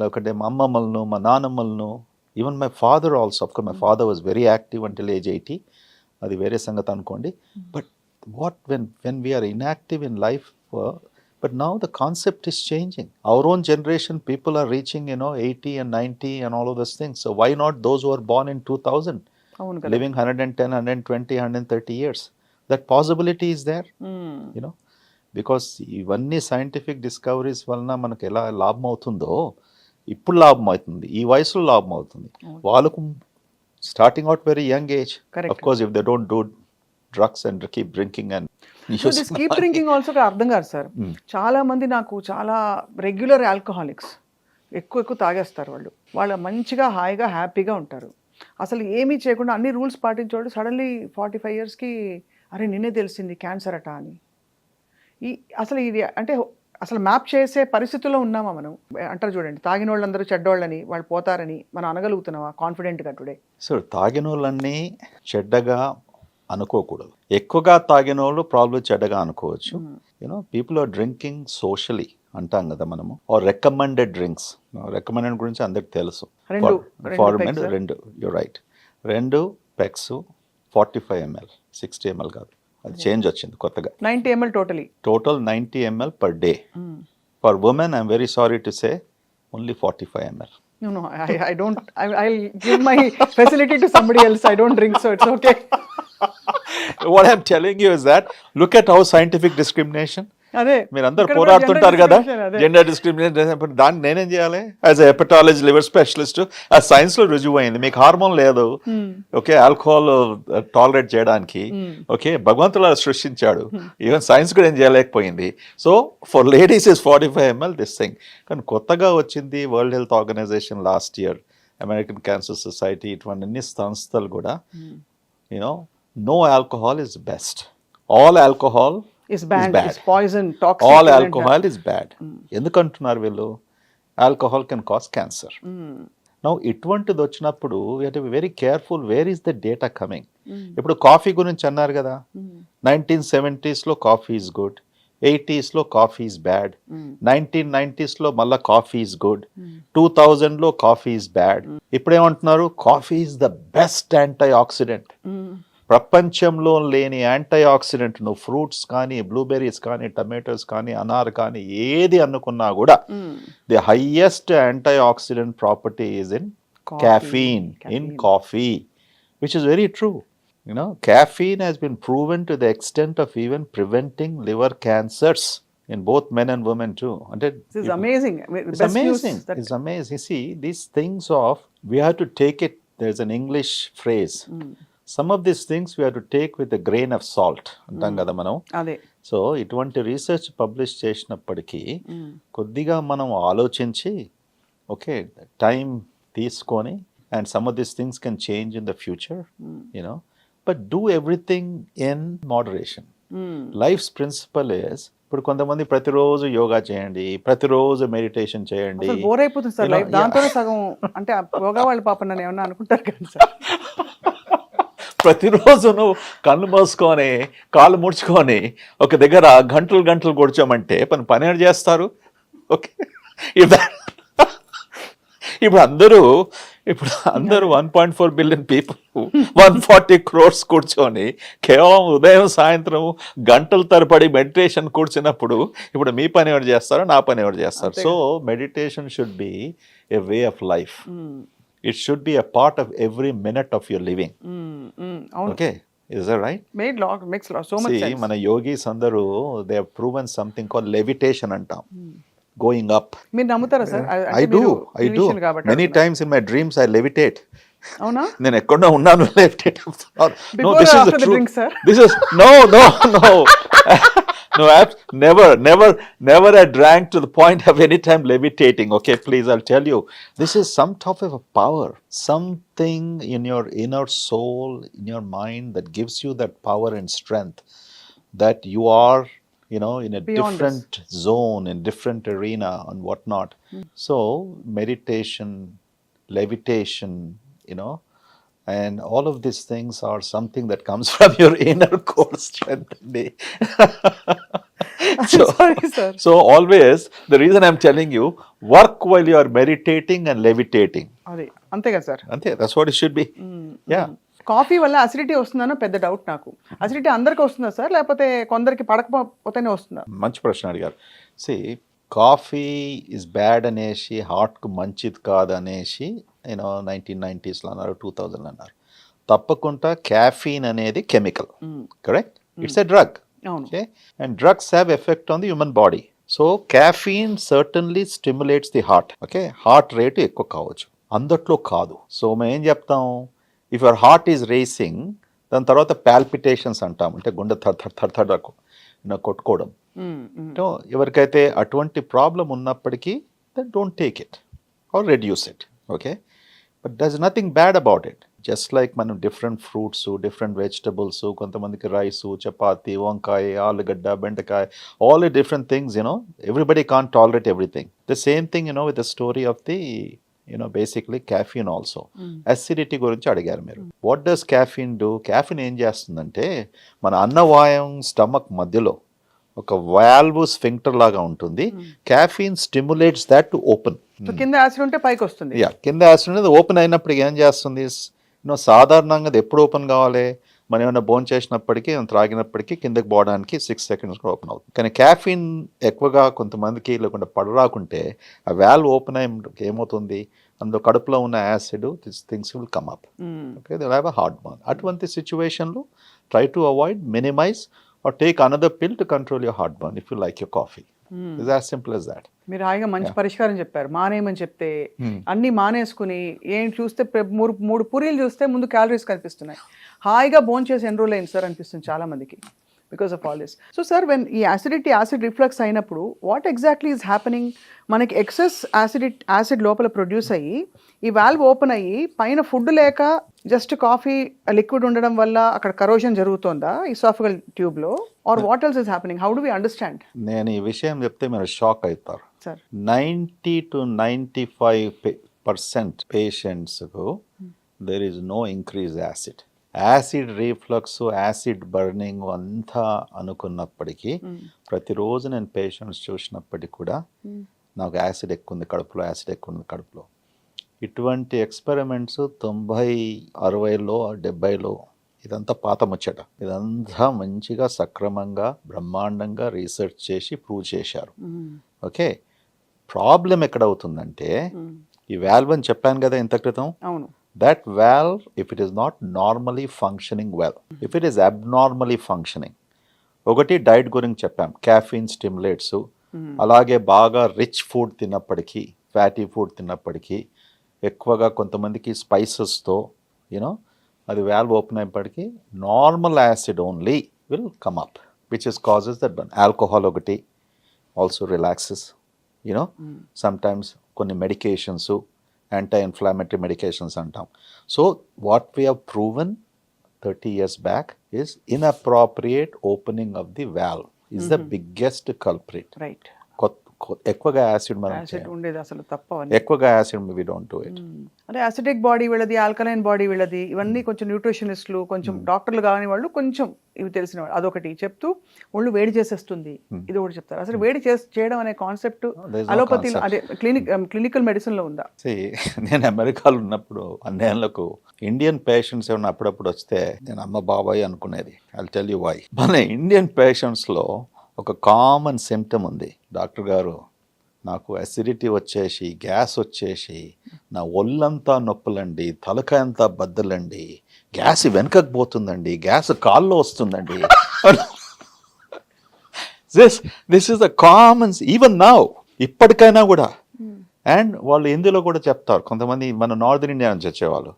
లేకపోతే మా అమ్మమ్మలను, మా నానమ్మలను, even my father also. Of course, my father was very active until age 80. అది వేరే సంగతి అనుకోండి. But what when we are inactive in life, but now the concept is changing. Our own generation, people are reaching 80 and 90 and all of those things. So why not those who are born in 2000? Living 110, 120, 130 years. That possibility is there, because ఇవన్నీ scientific discoveries వలన మనకు ఎలా లాభం అవుతుందో ఇప్పుడు లాభం అవుతుంది, ఈ వయసులో లాభం అవుతుంది. వాళ్ళకు starting out very young age. Of course if they don't do drugs and keep drinking and keep drinking also అర్థం కాదు సార్. చాలా మంది నాకు చాలా రెగ్యులర్ ఆల్కహాలిక్స్ ఎక్కువ తాగేస్తారు. వాళ్ళు మంచిగా హాయిగా హ్యాపీగా ఉంటారు, అసలు ఏమీ చేయకుండా అన్ని రూల్స్ పాటించేవాడు. సడన్లీ 45 yearsకి అరే నిన్నే తెలిసింది క్యాన్సర్ అట అని. అసలు ఇది అంటే అసలు మ్యాప్ చేసే పరిస్థితుల్లో ఉన్నామా మనం? అంటారు చూడండి, తాగిన వాళ్ళందరూ చెడ్డోళ్ళని, వాళ్ళు పోతారని మనం అనగలుగుతున్నావా కాన్ఫిడెంట్గా టుడే? సో తాగిన వాళ్ళని చెడ్డగా అనుకోకూడదు. ఎక్కువగా తాగిన వాళ్ళు ప్రాబ్లం చెడ్డగా అనుకోవచ్చు. పీపుల్ ఆర్ డ్రింకింగ్ సోషలీ అంటాం కదా మనము, ఆర్ రికమెండెడ్ డ్రింక్స్. రికమెండెడ్ గురించి అందరికి తెలుసు. రెండు, you right, 2 pegs 45 ml, 60 ml కాదు, అది చేంజ్ వచ్చింది కొత్తగా. 90 ml totally. Total 90 ml per day. For women I'm very sorry to say only 45 ml. No, I don't. I'll give my facility to somebody else. I don't drink, so it's okay. What I'm telling you is that look at how scientific discrimination. అదే మీరందరూ ఇక్కడ పోరాడుతుంటారు gender కదా discrimination, అదే. Gender discrimination. దాన్ని నేనేం చేయాలి as a hepatology liver specialist? ఆ సైన్స్ లో రుజువు అయింది. మీకు హార్మోన్ లేదు, ఓకే, ఆల్కహాల్ టాలరేట్ చేయడానికి, ఓకే, భగవంతుడు అలా సృష్టించాడు. ఈవెన్ సైన్స్ కూడా ఏం చేయలేకపోయింది. So for ladies is 45 ml this thing. కానీ కొత్తగా వచ్చింది world health organisation last year, American cancer society, ఇటువంటి అన్ని సంస్థలు కూడా you know no alcohol is best. All alcohol is banned. It's poison, toxic. All alcohol is bad. ఎందుకంటున్నారు వీళ్ళు? Alcohol can cause cancer. Now ఇటువంటిది వచ్చినప్పుడు we have to be very careful. Where is the data coming? ఇప్పుడు coffee గురించి అన్నారు కదా, 1970s లో coffee is good, 80s లో coffee is bad, 1990s లో మళ్ళా కాఫీ ఈజ్ గుడ్, 2000 లో కాఫీ ఈజ్ బ్యాడ్. ఇప్పుడు ఏమంటున్నారు? Coffee is the best anti oxidant. ప్రపంచంలో లేని యాంటీ ఆక్సిడెంట్ నువ్వు ఫ్రూట్స్ కానీ, బ్లూబెర్రీస్ కానీ, టమాటోస్ కానీ, అనార్ కానీ ఏది అనుకున్నా కూడా the highest anti oxidant property is in caffeine in coffee, which is very true. You know, caffeine has been proven to the extent of even preventing liver cancers in both men and women too. And This is amazing. it's amazing. It's amazing. See, these things of, we have to take it, there's an English phrase. Some of these things we have to take with a grain of salt. అంటాం కదా మనం. అదే. So ఇటువంటి research publish చేసినప్పటికీ కొద్దిగా మనం ఆలోచించి, okay, time తీసుకొని, and some of these things can change in the future, you know, but do everything in moderation. Life's principle is, ఇప్పుడు కొంతమంది ప్రతిరోజు యోగా చేయండి, ప్రతిరోజు మెడిటేషన్ చేయండి. బోర్ అయిపోతుంది సార్ లైఫ్. దాంతోనే సగం అంటే యోగా వాళ్ళు పాప నన్ను ఏమన్నా అనుకుంటారు కదా సార్. ప్రతిరోజు నువ్వు కళ్ళు మూసుకొని కాళ్ళు ముడుచుకొని ఒక దగ్గర గంటలు గంటలు కూర్చోమంటే పని ఏం చేస్తారు? ఓకే, ఇప్పుడు అందరూ 1.4 బిలియన్ పీపుల్ 140 crores కూర్చొని కేవలం ఉదయం సాయంత్రం గంటల తరబడి మెడిటేషన్ కూర్చున్నప్పుడు ఇప్పుడు మీ పని ఎవరు చేస్తారో, నా పని ఎవరు చేస్తారు? So meditation should be a way of life. It should be a part of every minute of your living. Okay, is that right? Makes so much sense. మన యోగీస్ అందరూ they have proven something called levitation అంటాం. Going up. మీరు నమ్ముతారా sir? I do. Many times in my dreams I levitate. అవునా? నేను ఎక్కడో ఉన్నాను, levitate. No, this is the truth. Sir? This is no. No, never I drank to the point of any time levitating. Okay, please, I'll tell you. This is some type of a power, something in your inner soul, in your mind that gives you that power and strength that you are, you know, in a beyond different zone, in different arena and whatnot. So meditation, levitation, you know, and all of these things are something that comes from your inner core strength. Sorry, sir. So always, the reason I'm telling you, work while you are meditating and levitating. అదే అంతే కదా sir? అంతే, that's what it should be. Yeah. Coffee వల్ల acidity వస్తుందనో పెద్ద doubt నాకు. Acidity అందరికి వస్తుందా sir, లేకపోతే కొందరికి పడకపోతేనే వస్తుందా? మంచి ప్రశ్న అడిగారు. కాఫీ ఇస్ బ్యాడ్ అనేసి, హార్ట్కు మంచిది కాదు అనేసి 1990s అన్నారు, 2000 అన్నారు. తప్పకుండా క్యాఫీన్ అనేది chemical, correct? It's a drug. Okay, and drugs have effect on the human body. So caffeine certainly stimulates the heart. Okay, heart rate ఎక్కువ కావచ్చు, అందట్లో కాదు. సో మేము ఏం చెప్తాం, if your heart is racing, దాని తర్వాత పాల్పిటేషన్స్ అంటాం, అంటే గుండె థర్ కొట్టుకోవడం. ఎవరికైతే అటువంటి ప్రాబ్లం ఉన్నప్పటికీ then don't take it or reduce it. Okay, but there is nothing bad about it. Just like మనం డిఫరెంట్ ఫ్రూట్స్, డిఫరెంట్ వెజిటబుల్స్, కొంతమందికి రైసు, చపాతి, వంకాయ, ఆలుగడ్డ, బెండకాయ, all the different things, everybody can't tolerate everything. The same thing with the story of the basically caffeine also. Acidity గురించి అడిగారు మీరు. What does caffeine do? caffeine ఏం చేస్తుందంటే, మన అన్నవాయం స్టమక్ మధ్యలో ఒక వాల్వ్ స్ఫింక్టర్ లాగా ఉంటుంది. caffeine stimulates that to open. కింద యాసిడ్ ఉంటే పైకి వస్తుంది. కింద యాసిడ్ అనేది ఓపెన్ అయినప్పుడు ఏం చేస్తుంది, సాధారణంగా అది ఎప్పుడు ఓపెన్ కావాలి, మనం ఏమైనా బోన్ చేసినప్పటికీ త్రాగినప్పటికీ కిందకి పోవడానికి 6 seconds కూడా ఓపెన్ అవుతుంది. కానీ క్యాఫీన్ ఎక్కువగా కొంతమందికి లేకుండా పడరాకుంటే ఆ వాల్వ్ ఓపెన్ అయ్యి ఏమవుతుంది, అందులో కడుపులో ఉన్న acid things will come up. Okay, they have a heart burn. అటువంటి సిచ్యువేషన్లో try to avoid, minimize or take another pill to control your heart burn if you like your coffee. It's as simple as that. మీరు హాయిగా మంచి పరిష్కారం చెప్పారు. మానేయమని చెప్తే అన్ని మానేసుకుని ఏం చూస్తే మూడు పూరీలు చూస్తే ముందు క్యాలరీస్ కనిపిస్తున్నాయి. హాయిగా భోంచేసి చేసి ఎన్రోల్ అయింది సార్ అనిపిస్తుంది చాలా మందికి because of all this. So sir, when ఈ యాసిడ్ రిఫ్లక్స్ అయినప్పుడు వాట్ ఎగ్జాక్ట్లీ ఈజ్ హ్యాపెనింగ్? మనకి ఎక్సెస్ యాసిడ్ లోపల ప్రొడ్యూస్ అయ్యి ఈ వాల్వ్ ఓపెన్ అయ్యి పైన ఫుడ్ లేక జస్ట్ కాఫీ లిక్విడ్ ఉండడం వల్ల అక్కడ కరోజన్ జరుగుతుందా ఇసాఫిగల్ ట్యూబ్లో, or what else is happening? How do we understand? నేను ఈ విషయం చెప్తే మీరు షాక్ అవుతారు. సార్, 90 to 95% పేషెంట్స్కు there is no increase acid. Acid reflux, acid burning అంతా అనుకున్నప్పటికీ ప్రతిరోజు నేను పేషెంట్స్ చూసినప్పటికీ కూడా నాకు యాసిడ్ ఎక్కువ ఉంది కడుపులో, యాసిడ్ ఎక్కువ ఉంది కడుపులో. ఇటువంటి ఎక్స్పెరిమెంట్స్ 90, 60లో, 70లో ఇదంతా పాత ముచ్చట. ఇదంతా మంచిగా సక్రమంగా బ్రహ్మాండంగా రీసెర్చ్ చేసి ప్రూవ్ చేశారు. ఓకే, ప్రాబ్లం ఎక్కడవుతుందంటే ఈ వాల్వ్ అని చెప్పాను కదా ఇంత క్రితం. అవును. That valve, if it is not normally functioning well, if it is abnormally functioning, ఒకటి డైట్ గురించి చెప్పాం, క్యాఫీన్ స్టిమ్యులేట్స్, అలాగే బాగా రిచ్ ఫుడ్ తిన్నప్పటికీ, ఫ్యాటీ ఫుడ్ తిన్నప్పటికీ, ఎక్కువగా కొంతమందికి స్పైసెస్తో యూనో అది వాల్వ్ ఓపెన్ అయినప్పటికీ normal acid only will come up which is causes that burn. Alcohol ఒకటి ఆల్సో రిలాక్సెస్, యూనో సమ్టైమ్స్ కొన్ని medications, anti-inflammatory medications antam. So what we have proven 30 years back is inappropriate opening of the valve is the biggest culprit. Right. ఎక్కువగా acid ఉండేది అసలు తప్ప. ఎక్కువగా acid we don't do it. అంటే acidic body వీళ్ళది, alkaline body వీళ్ళది, ఇవన్నీ కొంచెం న్యూట్రిషనిస్టులు, కొంచెం డాక్టర్లు కాని వాళ్ళు కొంచెం ఇవి తెలిసిన వాళ్ళు అదొకటి చెప్తూ ఒళ్ళు వేడి చేసేస్తుంది ఇది ఒకటి చెప్తారు. అసలు వేడి చేయడం అనే కాన్సెప్ట్ అలోపతిలో, అదే క్లినికల్ మెడిసిన్ లో ఉందా? నేను అమెరికాలో ఉన్నప్పుడు అన్నేళ్లకు ఇండియన్ పేషెంట్స్ ఏమన్నా అప్పుడప్పుడు వస్తే నేను అమ్మ బాబాయ్ అనుకునేది. I tell you why. మన ఇండియన్ పేషెంట్స్ లో ఒక కామన్ సిమ్టమ్ ఉంది, డాక్టర్ గారు నాకు అసిడిటీ వచ్చేసి, గ్యాస్ వచ్చేసి, నా ఒళ్ళంతా నొప్పులండి, తలకాయ అంతా బద్దలండి, గ్యాస్ వెనకకు పోతుందండి, గ్యాస్ కాల్లో వస్తుందండి. This is the common even now, ఇప్పటికైనా కూడా. అండ్ వాళ్ళు హిందీలో కూడా చెప్తారు కొంతమంది, మన నార్దర్న్ ఇండియా నుంచి వచ్చేవాళ్ళు.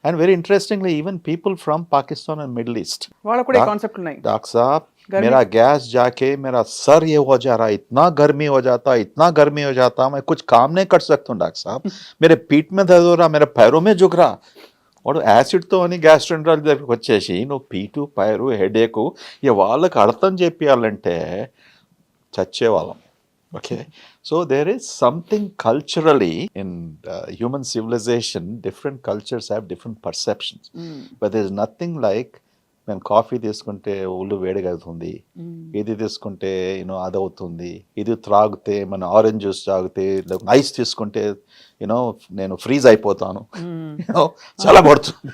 And very interestingly even people from Pakistan and middle east, వాళ్ళకు కూడా కాన్సెప్ట్ ఉన్నాయి. డాక్టర్ సాబ్ मेरा गैस जाके मेरा सर ये हो जा रहा है, इतना गर्मी हो जाता, इतना गर्मी हो जाता, मैं कुछ काम नहीं कर सकता हूँ डॉक्टर साहब, मेरे पीठ में दर्द हो रहा, मेरे पैरों में झुक रहा. और యాసిడ్తో అని గ్యాస్ట్రోఎంటరాలజీ దగ్గరికి వచ్చేసి నువ్వు పీటు, పైరు, హెడేకు ఇక వాళ్ళకి అర్థం చెప్పాలంటే చచ్చేవాళ్ళం. Okay, so there is something culturally in human civilization, different cultures have different perceptions, but there is nothing like మేము కాఫీ తీసుకుంటే ఒళ్ళు వేడిగా అవుతుంది, ఇది తీసుకుంటే యూనో అది అవుతుంది, ఇది త్రాగితే మన ఆరెంజ్ జ్యూస్ తాగితే, ఐస్ తీసుకుంటే యూనో నేను ఫ్రీజ్ అయిపోతాను, యూనో చాలా పడుతుంది.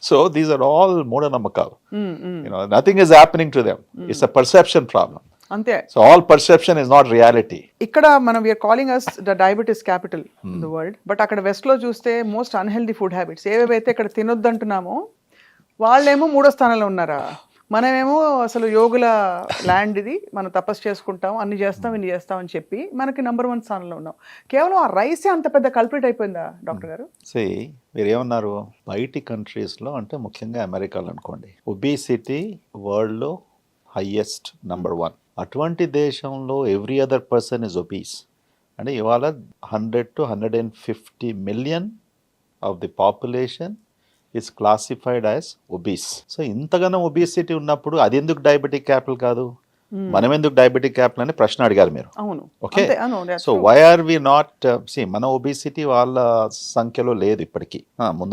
సో దీస్ ఆర్ ఆల్ మూఢనమ్మకాలు. You know nothing is happening to them, it's a perception problem. అంతే. So all perception is not reality. ఇక్కడ మనం we're calling us the diabetes capital in the world, but అక్కడ west లో చూస్తే most unhealthy food habits ఏవేవైతే ఇక్కడ తినొద్దంటున్నామో వాళ్ళేమో 3వ స్థానంలో ఉన్నారా? మనమేమో అసలు యోగుల ల్యాండ్ ఇది, మనం తపస్సు చేసుకుంటాం, అన్ని చేస్తాం, ఇన్ని చేస్తాం అని చెప్పి మనకి నెంబర్ 1 స్థానంలో ఉన్నాం. కేవలం ఆ రైసే అంత పెద్ద కల్ప్రిట్ అయిపోయిందా డాక్టర్ గారు? మీరు ఏమన్నారు, బయటి కంట్రీస్లో అంటే ముఖ్యంగా అమెరికాలో అనుకోండి, ఒబేసిటీ వరల్డ్లో హైయెస్ట్ నెంబర్ 1. అటువంటి దేశంలో every other person is obese. అంటే ఇవాళ 100 to 150 million of the population is classified as obese. సో ఇంతగానో ఒబేసిటీ ఉన్నప్పుడు అది ఎందుకు డయాబెటిక్ క్యాపిటల్ కాదు, మనం ఎందుకు డయాబెటిక్ క్యాపిటల్ అని ప్రశ్న అడిగారు మీరు. అవును. Okay, so why are we not మన ఒబేసిటీ వాళ్ళ సంఖ్యలో లేదు ఇప్పటికీ.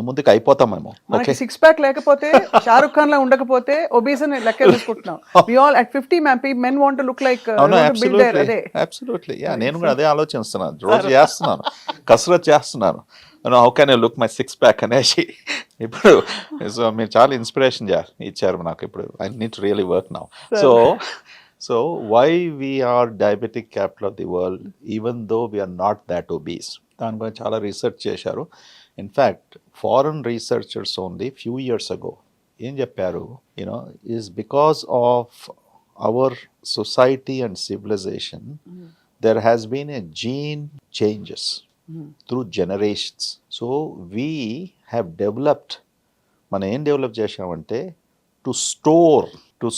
ముందుకి అయిపోతామేమో. ఓకే, 6 pack లేకపోతే, షారుఖ్ ఖాన్ లా ఉండకపోతే ఒబీస్ అని లెక్క తీసుకుంటున్నాం. We all at 50 men want to look like absolutely. నేను కూడా అదే ఆలోచిస్తున్నాను, రోజు చేస్తున్నాను, కసరత్ చేస్తున్నాను. How can I look my six pack అనేసి ఇప్పుడు సో మీరు చాలా ఇన్స్పిరేషన్ ఇచ్చారు నాకు ఇప్పుడు I need to really work now so why we're diabetic capital of the world even though we're not that obese దాని గురించి చాలా రీసెర్చ్ చేశారు. In fact foreign researchers only few years అగో ఏం చెప్పారు is because of our society and civilisation there has been a gene changes through generations. So we have developed, మనం ఏం develop చేసామంటే to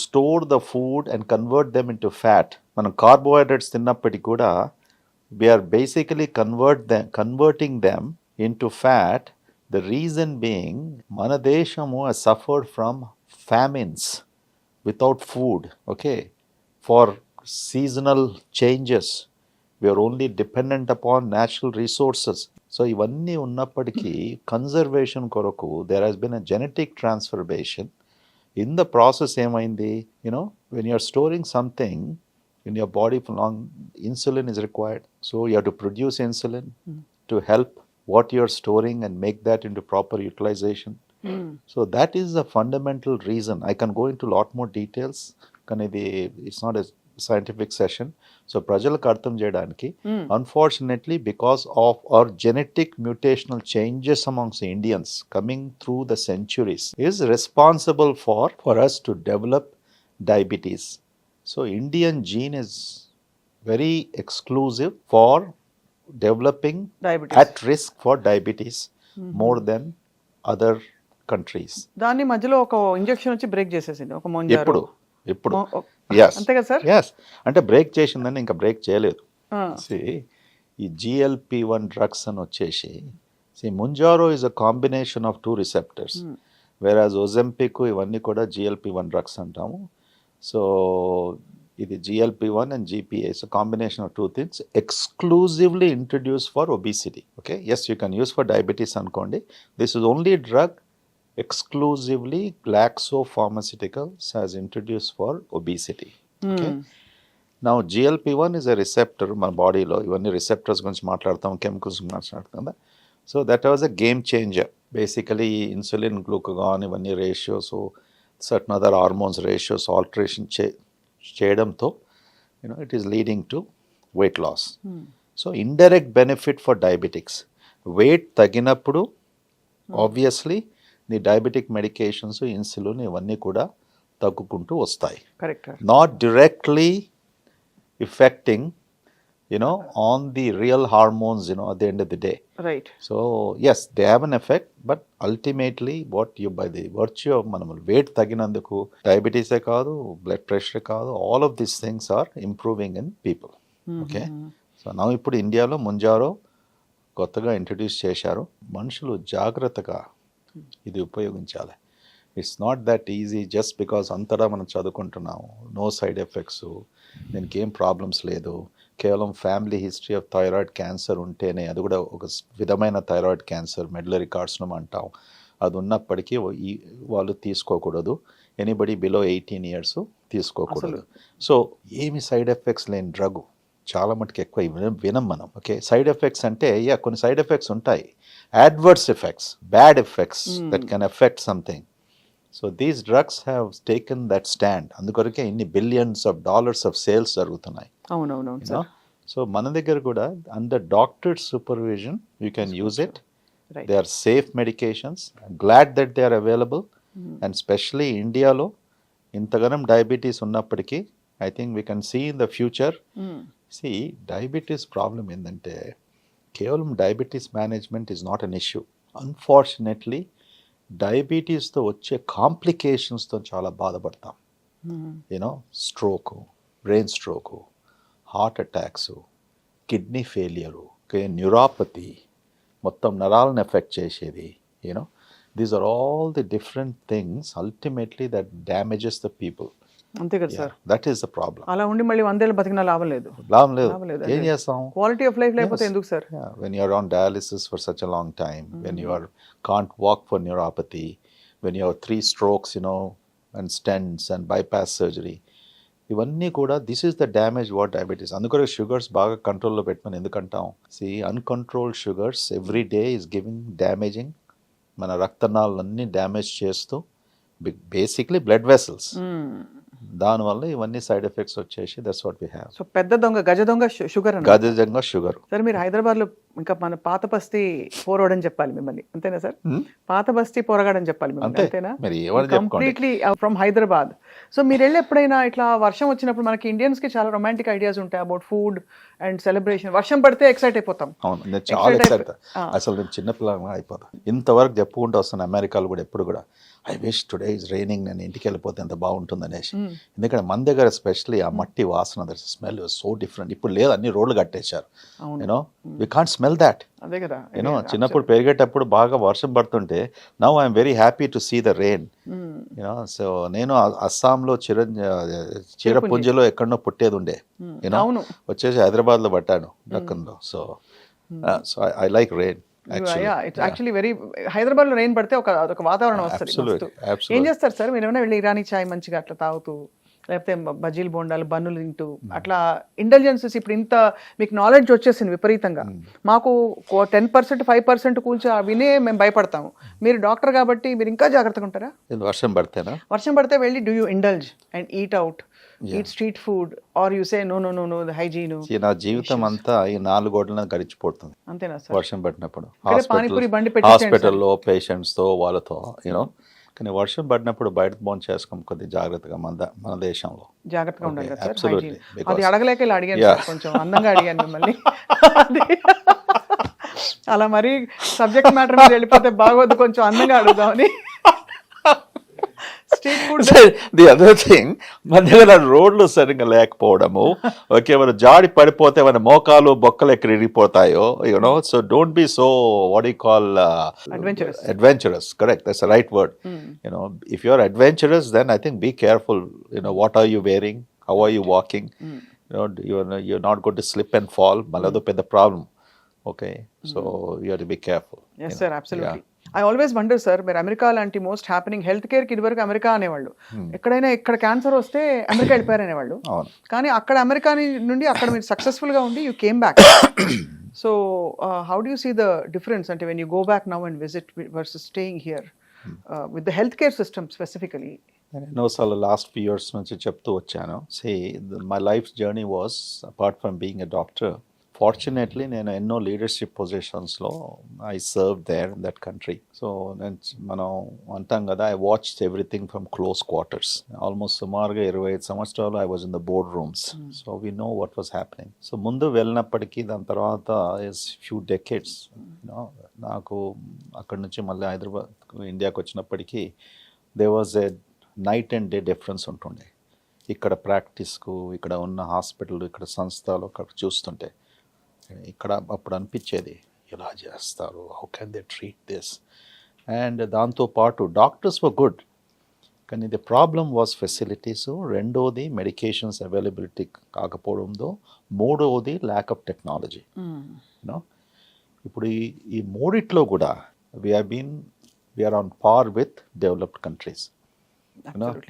store the food and convert them into fat. మనం carbohydrates తిన్నప్పటికీ కూడా we're basically converting them into fat. The reason being మన దేశము has suffered from famines without food, okay, for seasonal changes. We are only dependent upon natural resources. So ఇవన్నీ ఉన్నప్పటికీ conservation కొరకు there has been a genetic transformation. In the process ఏమైంది when you are storing something in your body for long, insulin is required. So you have to produce insulin to help what you are storing and make that into proper utilization. So that is the fundamental reason. I can go into a lot more details, కానీ ఇది it's not a scientific session. So ప్రజలకు అర్థం చేయడానికి unfortunately because of our genetic mutational changes amongst Indians coming through the centuries is responsible for us to develop diabetes. So Indian gene is very exclusive for developing Diabetes. at risk for diabetes more than other countries. దాన్ని మధ్యలో ఒక injection వచ్చి break చేసేసింది ఒక మొంజారు. ఇప్పుడు అంతే కదా sir? Yes అంటే బ్రేక్ చేసిందని ఇంకా బ్రేక్ చేయలేదు. ఈ GLP-1 డ్రగ్స్ అని వచ్చేసి Mounjaro is a combination of 2 receptors, whereas Ozempic ఇవన్నీ కూడా GLP-1 డ్రగ్స్ అంటాము. సో ఇది GLP-1 and GPA is a combination of 2 things exclusively introduce for obesity. Okay, yes you can use for diabetes అనుకోండి. This is only drug exclusively Glaxo Pharmaceuticals has introduced for obesity. Okay. Now GLP-1 is a receptor మన బాడీలో ఇవన్నీ receptors గురించి మాట్లాడతాం, chemicals గురించి మాట్లాడతాం. So that was a game changer. Basically insulin, glucagon ఇవన్నీ ratios, certain other hormones ratios alteration చేయడంతో it is leading to weight loss. So indirect benefit for diabetics. Weight తగ్గినప్పుడు ఆబ్వియస్లీ నీ డయాబెటిక్ మెడికేషన్స్, ఇన్సులిన్ ఇవన్నీ కూడా తగ్గుకుంటూ వస్తాయి. Not directly affecting on the real hormones at the end of the day. Right. So yes, they have an effect, but ultimately what you by the virtue of మనం wait తగ్గినందుకు డయాబెటీసే కాదు, blood pressure కాదు, all of these things are improving in people. Okay. So నా ఇప్పుడు ఇండియాలో ముంజారో కొత్తగా introduce చేశారు. మనుషులు జాగ్రత్తగా ఇది ఉపయోగించాలి. It's not that easy just because అంతటా మనం చదువుకుంటున్నాము, నో సైడ్ ఎఫెక్ట్స్, దీనికి ఏం ప్రాబ్లమ్స్ లేదు, కేవలం family history of thyroid cancer ఉంటేనే, అది కూడా ఒక విధమైన థైరాయిడ్ క్యాన్సర్ మెడ్యులరీ కార్సినోమా అంటాం, అది ఉన్నప్పటికీ వాళ్ళు తీసుకోకూడదు. ఎనీబడి బిలో 18 years తీసుకోకూడదు. సో ఏమి సైడ్ ఎఫెక్ట్స్ లేని డ్రగ్ చాలా మటుకు ఎక్కువ వినం మనం. ఓకే, సైడ్ ఎఫెక్ట్స్ అంటే కొన్ని సైడ్ ఎఫెక్ట్స్ ఉంటాయి, adverse effects, bad effects that can affect something. So these drugs have taken that stand. అందుకొరకే ఇన్ని billions of dollars of sales జరుగుతున్నాయి. అవునవును. సో మన దగ్గర కూడా under doctor supervision you can use it. They are safe medications. Glad that they are available. And specially ఇండియాలో ఇంతగానం diabetes ఉన్నప్పటికీ I think we can see in the future. Diabetes problem ఏంటంటే కేవలం diabetes management is not an issue. Unfortunately డయాబెటీస్తో వచ్చే కాంప్లికేషన్స్తో చాలా బాధపడతాం. Stroke, brain stroke, heart attacks, kidney failure, neuropathy, మొత్తం నరాలను ఎఫెక్ట్ చేసేది. These are all the different things ultimately that damages the people. అంతే కదా sir? That is the problem. అలా ఉండి మళ్ళీ 100 ఏళ్ళు బతికినా లాభం లేదు. ఏం చేస్తాం? క్వాలిటీ ఆఫ్ లైఫ్ లేకపోతే ఎందుకు sir? When you are on dialysis for such a long time, when you can't walk for neuropathy, when you have 3 strokes and stents and bypass surgery, ఇవన్నీ కూడా this is the damage what diabetes. అందుకని sugars బాగా కంట్రోల్లో పెట్టమని ఎందుకంటాం, uncontrolled sugars every day is giving damaging మన రక్తనాళాలన్నీ damage చేస్తూ బేసిక్లీ బ్లడ్ వెసల్స్. దానివల్ల ఇవన్నీ సైడ్ ఎఫెక్ట్స్ వచ్చేసి that's what we have. So పెద్ద దొంగ గజ దొంగ షుగర్ గజంగా షుగర్. సార్ మీరు హైదరాబాద్లో ఇంకా మన పాత బస్తీ పోరోడని చెప్పాలి మిమ్మల్ని, అంతేనా సార్? పాత బస్తీ పోరగాడని చెప్పాలి మిమ్మల్ని, అంతేనా? మరి ఏమని కంప్లీట్లీ ఫ్రమ్ హైదరాబాద్. సో మీరు వెళ్ళి ఎప్పుడైనా ఇట్లా వర్షం వచ్చినప్పుడు, మనకి ఇండియన్స్కి చాలా రొమాంటిక్ ఐడియాస్ ఉంటాయి అబౌట్ ఫుడ్ అండ్ సెలబ్రేషన్. వర్షం పడితే ఎక్సైట్ అయిపోతాం. అవును, నేను చాలా ఎక్సైట్. అసలు నేను చిన్నపిల్లగా అయిపోతాను. ఇంతవరకు చెప్పుకుంటూ వస్తాను అమెరికాలో కూడా ఎప్పుడు కూడా, I wish today is raining, నేను ఇంటికి వెళ్ళిపోతే ఎంత బాగుంటుంది అనేసి. ఎందుకంటే మన దగ్గర ఎస్పెషల్లీ ఆ మట్టి వాసన, దట్ స్మెల్ సో డిఫరెంట్. ఇప్పుడు లేదు, అన్ని రోడ్లు కట్టేశారు. You know we can't smell that. అదే కదా. యూనో చిన్నప్పుడు పెరిగేటప్పుడు బాగా వర్షం పడుతుంటే, now I'm very happy to see the rain. You know so నేను అస్సాంలో చిరపుంజిలో ఎక్కడనో పుట్టేది ఉండే. యూనో వచ్చేసి హైదరాబాద్లో పట్టాను దక్కన్లో. So I like rain. It's actually very, Hyderabad లో రెయిన్ పడితే ఒక వాతావరణం వస్తుంది. ఏం చేస్తారు సార్ మీరు? ఏమైనా వెళ్ళి ఇరానీ చాయ్ మంచిగా అట్లా తాగుతూ, లేకపోతే బజ్జీలు బోండాలు బన్నులు తింటూ అట్లా ఇంటెలిజెన్సెస్ ఇప్పుడు ఇంత మీకు నాలెడ్జ్ వచ్చేసింది విపరీతంగా. మాకు 10% 5% కూల్చి వినే మేము భయపడతాము. మీరు డాక్టర్ కాబట్టి మీరు ఇంకా జాగ్రత్తగా ఉంటారా? వర్షం పడితేనా? వర్షం పడితే వెళ్ళి do you indulge and eat out, eat street food, or you say no no no no the hygiene? నా జీవితం అంతా ఈ 4 గోడలను గడిచిపోతుంది అంతేనా సార్? వర్షం పడినప్పుడు పానీపూరి బండి పెట్టి హాస్పిటల్లో పేషెంట్స్ తో వాళ్ళతో యూనో. కానీ వర్షం పడినప్పుడు బయట భోజనం చేసుకోం కొద్ది జాగ్రత్తగా. మన దేశంలో జాగ్రత్తగా ఉండాలి కదా సార్. అది అడగలేక ఇలా అడిగాను సార్, కొంచెం అందంగా అడిగాను మిమ్మల్ని. అలా మరి సబ్జెక్ట్ మ్యాటర్ మీద వెళ్ళిపోతే బాగోదు, కొంచెం అందంగా అడుగుదామని. Street food. The other thing, మన దగ్గర రోడ్లు సరిగ్గా లేకపోవడము. ఓకే, మన జాడి పడిపోతే మన మోకాలు బొక్కలు ఎక్కడ ఇరిగిపోతాయో. You know so don't be so what you call adventurous. Correct, that's the right word. You know, if you are adventurous, then I think be careful. You know, what are you wearing, how are you walking? You know, you're not going to slip and fall. Malado pedda problem. Okay, so you have to be careful. Yes sir, absolutely. I always wonder sir, మీరు America లాంటి most happening health కేర్కి ఇదివరకు America అనేవాళ్ళు. ఎక్కడైనా ఇక్కడ cancer వస్తే America వెళ్ళిపోయారు అనేవాళ్ళు. కానీ అక్కడ అమెరికా నుండి అక్కడ మీరు సక్సెస్ఫుల్గా ఉండి you came back. So how do you see the difference అంటే when you go back now and visit versus staying here with the health care system specifically? నేను ఎన్నోసార్లు లాస్ట్ ఫ్యూ ఇయర్స్ నుంచి చెప్తూ వచ్చాను. My life journey was apart from being a doctor. Fortunately నేను ఎన్నో leadership పొజిషన్స్లో I serve there in that country. So మనం అంటాం కదా, I watched everything from close quarters. Almost సుమారుగా 25 సంవత్సరాలు I was in the board rooms. So we know what was happening. So ముందు వెళ్ళినప్పటికీ దాని తర్వాత ఇస్ ఫ్యూ డెకేడ్స్ నాకు అక్కడి నుంచి మళ్ళీ హైదరాబాద్ ఇండియాకి వచ్చినప్పటికీ they was a night and day difference ఉంటుండే. ఇక్కడ ప్రాక్టీస్కు, ఇక్కడ ఉన్న హాస్పిటల్, ఇక్కడ సంస్థలు అక్కడ చూస్తుంటే ఇక్కడ అప్పుడు అనిపించేది ఎలా చేస్తారు, how can they treat this. And దాంతోపాటు డాక్టర్స్ వర్ గుడ్, కానీ ది ప్రాబ్లమ్ వాజ్ ఫెసిలిటీస్. రెండోది మెడికేషన్స్ అవైలబిలిటీ కాకపోవడంతో, మూడవది ల్యాక్ ఆఫ్ టెక్నాలజీ. యూనో ఇప్పుడు ఈ మూడిట్లో కూడా we're on par with developed countries.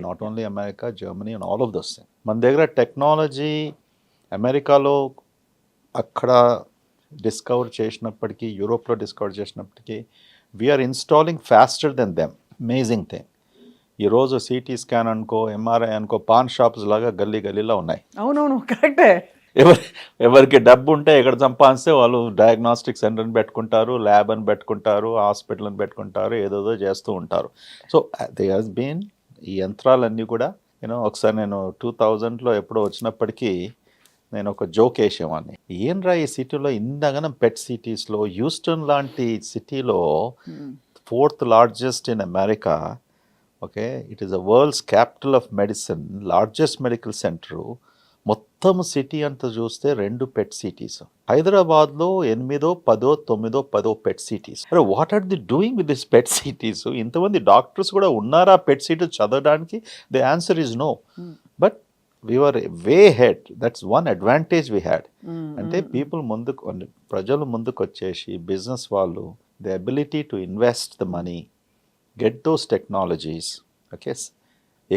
Not only America, Germany and all of those things. మన దగ్గర టెక్నాలజీ అమెరికాలో అక్కడ డిస్కవర్ చేసినప్పటికీ, యూరోప్లో డిస్కవర్ చేసినప్పటికీ, we're installing faster than them. Amazing thing. ఈరోజు సిటీ స్కాన్ అనుకో, ఎంఆర్ఐ అనుకో, పాన్ షాప్స్ లాగా గల్లీలో ఉన్నాయి. అవునవును, కరెక్టే. ఎవరికి డబ్బు ఉంటే ఎక్కడ సంపాదిస్తే వాళ్ళు డయాగ్నాస్టిక్ సెంటర్ని పెట్టుకుంటారు, ల్యాబ్ అని పెట్టుకుంటారు, హాస్పిటల్ని పెట్టుకుంటారు, ఏదేదో చేస్తూ ఉంటారు. సో దే హాస్ బీన్ ఈ యంత్రాలన్నీ కూడా ఒకసారి నేను 2000లో ఎప్పుడో వచ్చినప్పటికీ నేను ఒక జోక్ వేసేవాడిని. ఏంట్రా ఈ సిటీలో ఇంతగానం పెట్ సిటీస్లో, హ్యూస్టన్ లాంటి సిటీలో 4th largest in America. Okay, it is the world's capital of medicine, largest medical centre. మొత్తం సిటీ అంతా చూస్తే 2 పెట్ సిటీస్. హైదరాబాద్లో 8, 10, 9 పెట్ సిటీస్. అరే what are the doing with this PET CTs? ఇంతమంది డాక్టర్స్ కూడా ఉన్నారా పెట్ సిటీస్ చదవడానికి? The answer is no. But we were way ahead. That's one advantage we had. అంటే ప్రజలు ముందుకు వచ్చేసి బిజినెస్ వాళ్ళు, the ability to invest the money, get those technologies. Okay,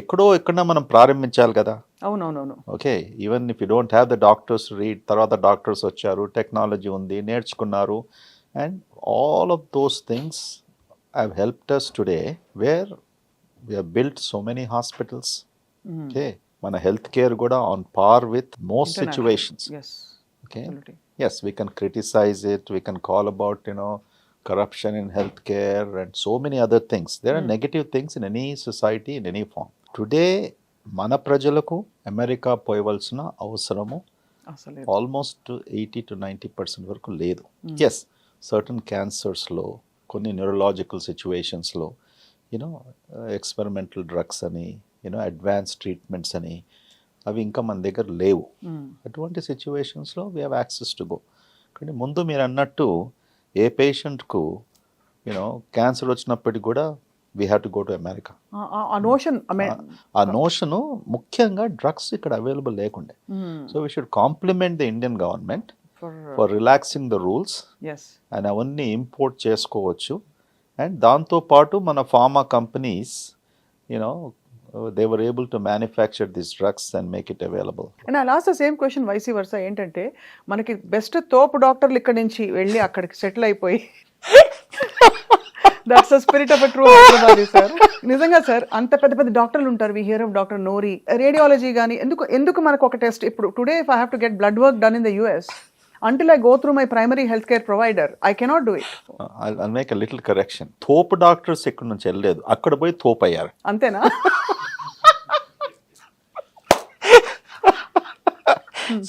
ఎక్కడో మనం ప్రారంభించాలి కదా. అవునవునవును. Okay, even if you don't have the doctors read, తర్వాత డాక్టర్స్ వచ్చారు, టెక్నాలజీ ఉంది, నేర్చుకున్నారు, and all of those things have helped us today where we have built so many hospitals. Okay, మన హెల్త్ కేర్ కూడా on par with most situations. Yes, Okay. Yes, we can criticize it. We can call about, corruption in healthcare and so many other things. There are negative things in any society, in any form. Today, మన ప్రజలకు America పోయవలసిన అవసరము అసలు almost 80-90% వరకు లేదు. Yes, certain క్యాన్సర్స్లో, కొన్ని neurological సిచ్యువేషన్స్లో, experimental drugs అని, advance treatments అని, అవి ఇంకా మన దగ్గర లేవు. అటువంటి సిచ్యువేషన్స్లో we have access to go. కానీ ముందు మీరు అన్నట్టు ఏ పేషెంట్కు క్యాన్సర్ వచ్చినప్పటికి కూడా we have to go to America. ఆ నోషను ముఖ్యంగా డ్రగ్స్ ఇక్కడ అవైలబుల్ లేకుండే. So we should compliment the Indian government for relaxing the rules, and అవన్నీ ఇంపోర్ట్ చేసుకోవచ్చు. అండ్ దాంతోపాటు మన pharma companies they were able to manufacture these drugs and make it available. And I'll ask the same question vice versa. ఏంటంటే మనకి best తోపు డాక్టర్లు ఇక్కడ నుంచి వెళ్ళి అక్కడికి సెటిల్ అయిపోయి that's the spirit of a true Hyderabadi sir. నిజంగా సార్, అంత పెద్ద పెద్ద డాక్టర్లు ఉంటారు. We hear of doctor Nori, radiology కానీ. ఎందుకు మనకు ఒక టెస్ట్ ఇప్పుడు today if I have to get blood work done in the US, until I go through my primary healthcare provider, I cannot do it. I'll make a little correction. తోపు doctors ఇక్కడ నుంచి వెళ్ళలేదు, అక్కడ పోయి తోపు అయ్యారు. అంతేనా?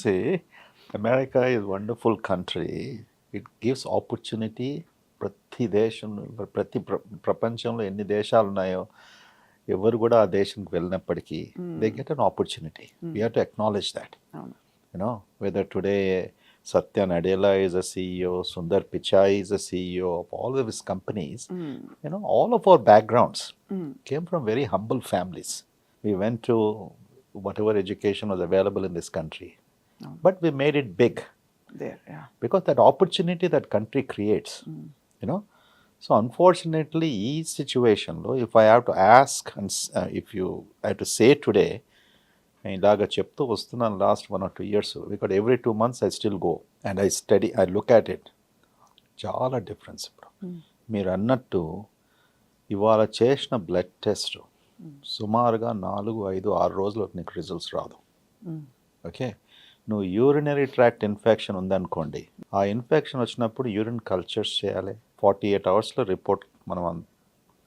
See, America is a wonderful country. It gives opportunity. ప్రతి దేశం, ప్రపంచంలో ఎన్ని దేశాలు ఉన్నాయో ఎవరు కూడా ఆ దేశానికి వెళ్ళినప్పటికీ they get an opportunity. We have to acknowledge that. Whether today Satya Nadella is a CEO, Sundar Pichai is a CEO of all of his companies. All of our backgrounds came from very humble families. We went to whatever education was available in this country, but we made it big there, because that opportunity that country creates. So unfortunately, each situation, if I have to ask, and if you have to say today, ఇలాగా చెప్తూ వస్తున్నాను last 1 or 2 years, because every 2 months I still go and I study, I look at it. చాలా difference. ఇప్పుడు మీరు అన్నట్టు ఇవాళ చేసిన blood test సుమారుగా 4-5-6 రోజులకు నీకు రిజల్ట్స్ రాదు. ఓకే, నువ్వు యూరినరీ ట్రాక్ట్ ఇన్ఫెక్షన్ ఉందనుకోండి, ఆ ఇన్ఫెక్షన్ వచ్చినప్పుడు యూరిన్ కల్చర్స్ చేయాలి, 48 అవర్స్లో రిపోర్ట్ మనం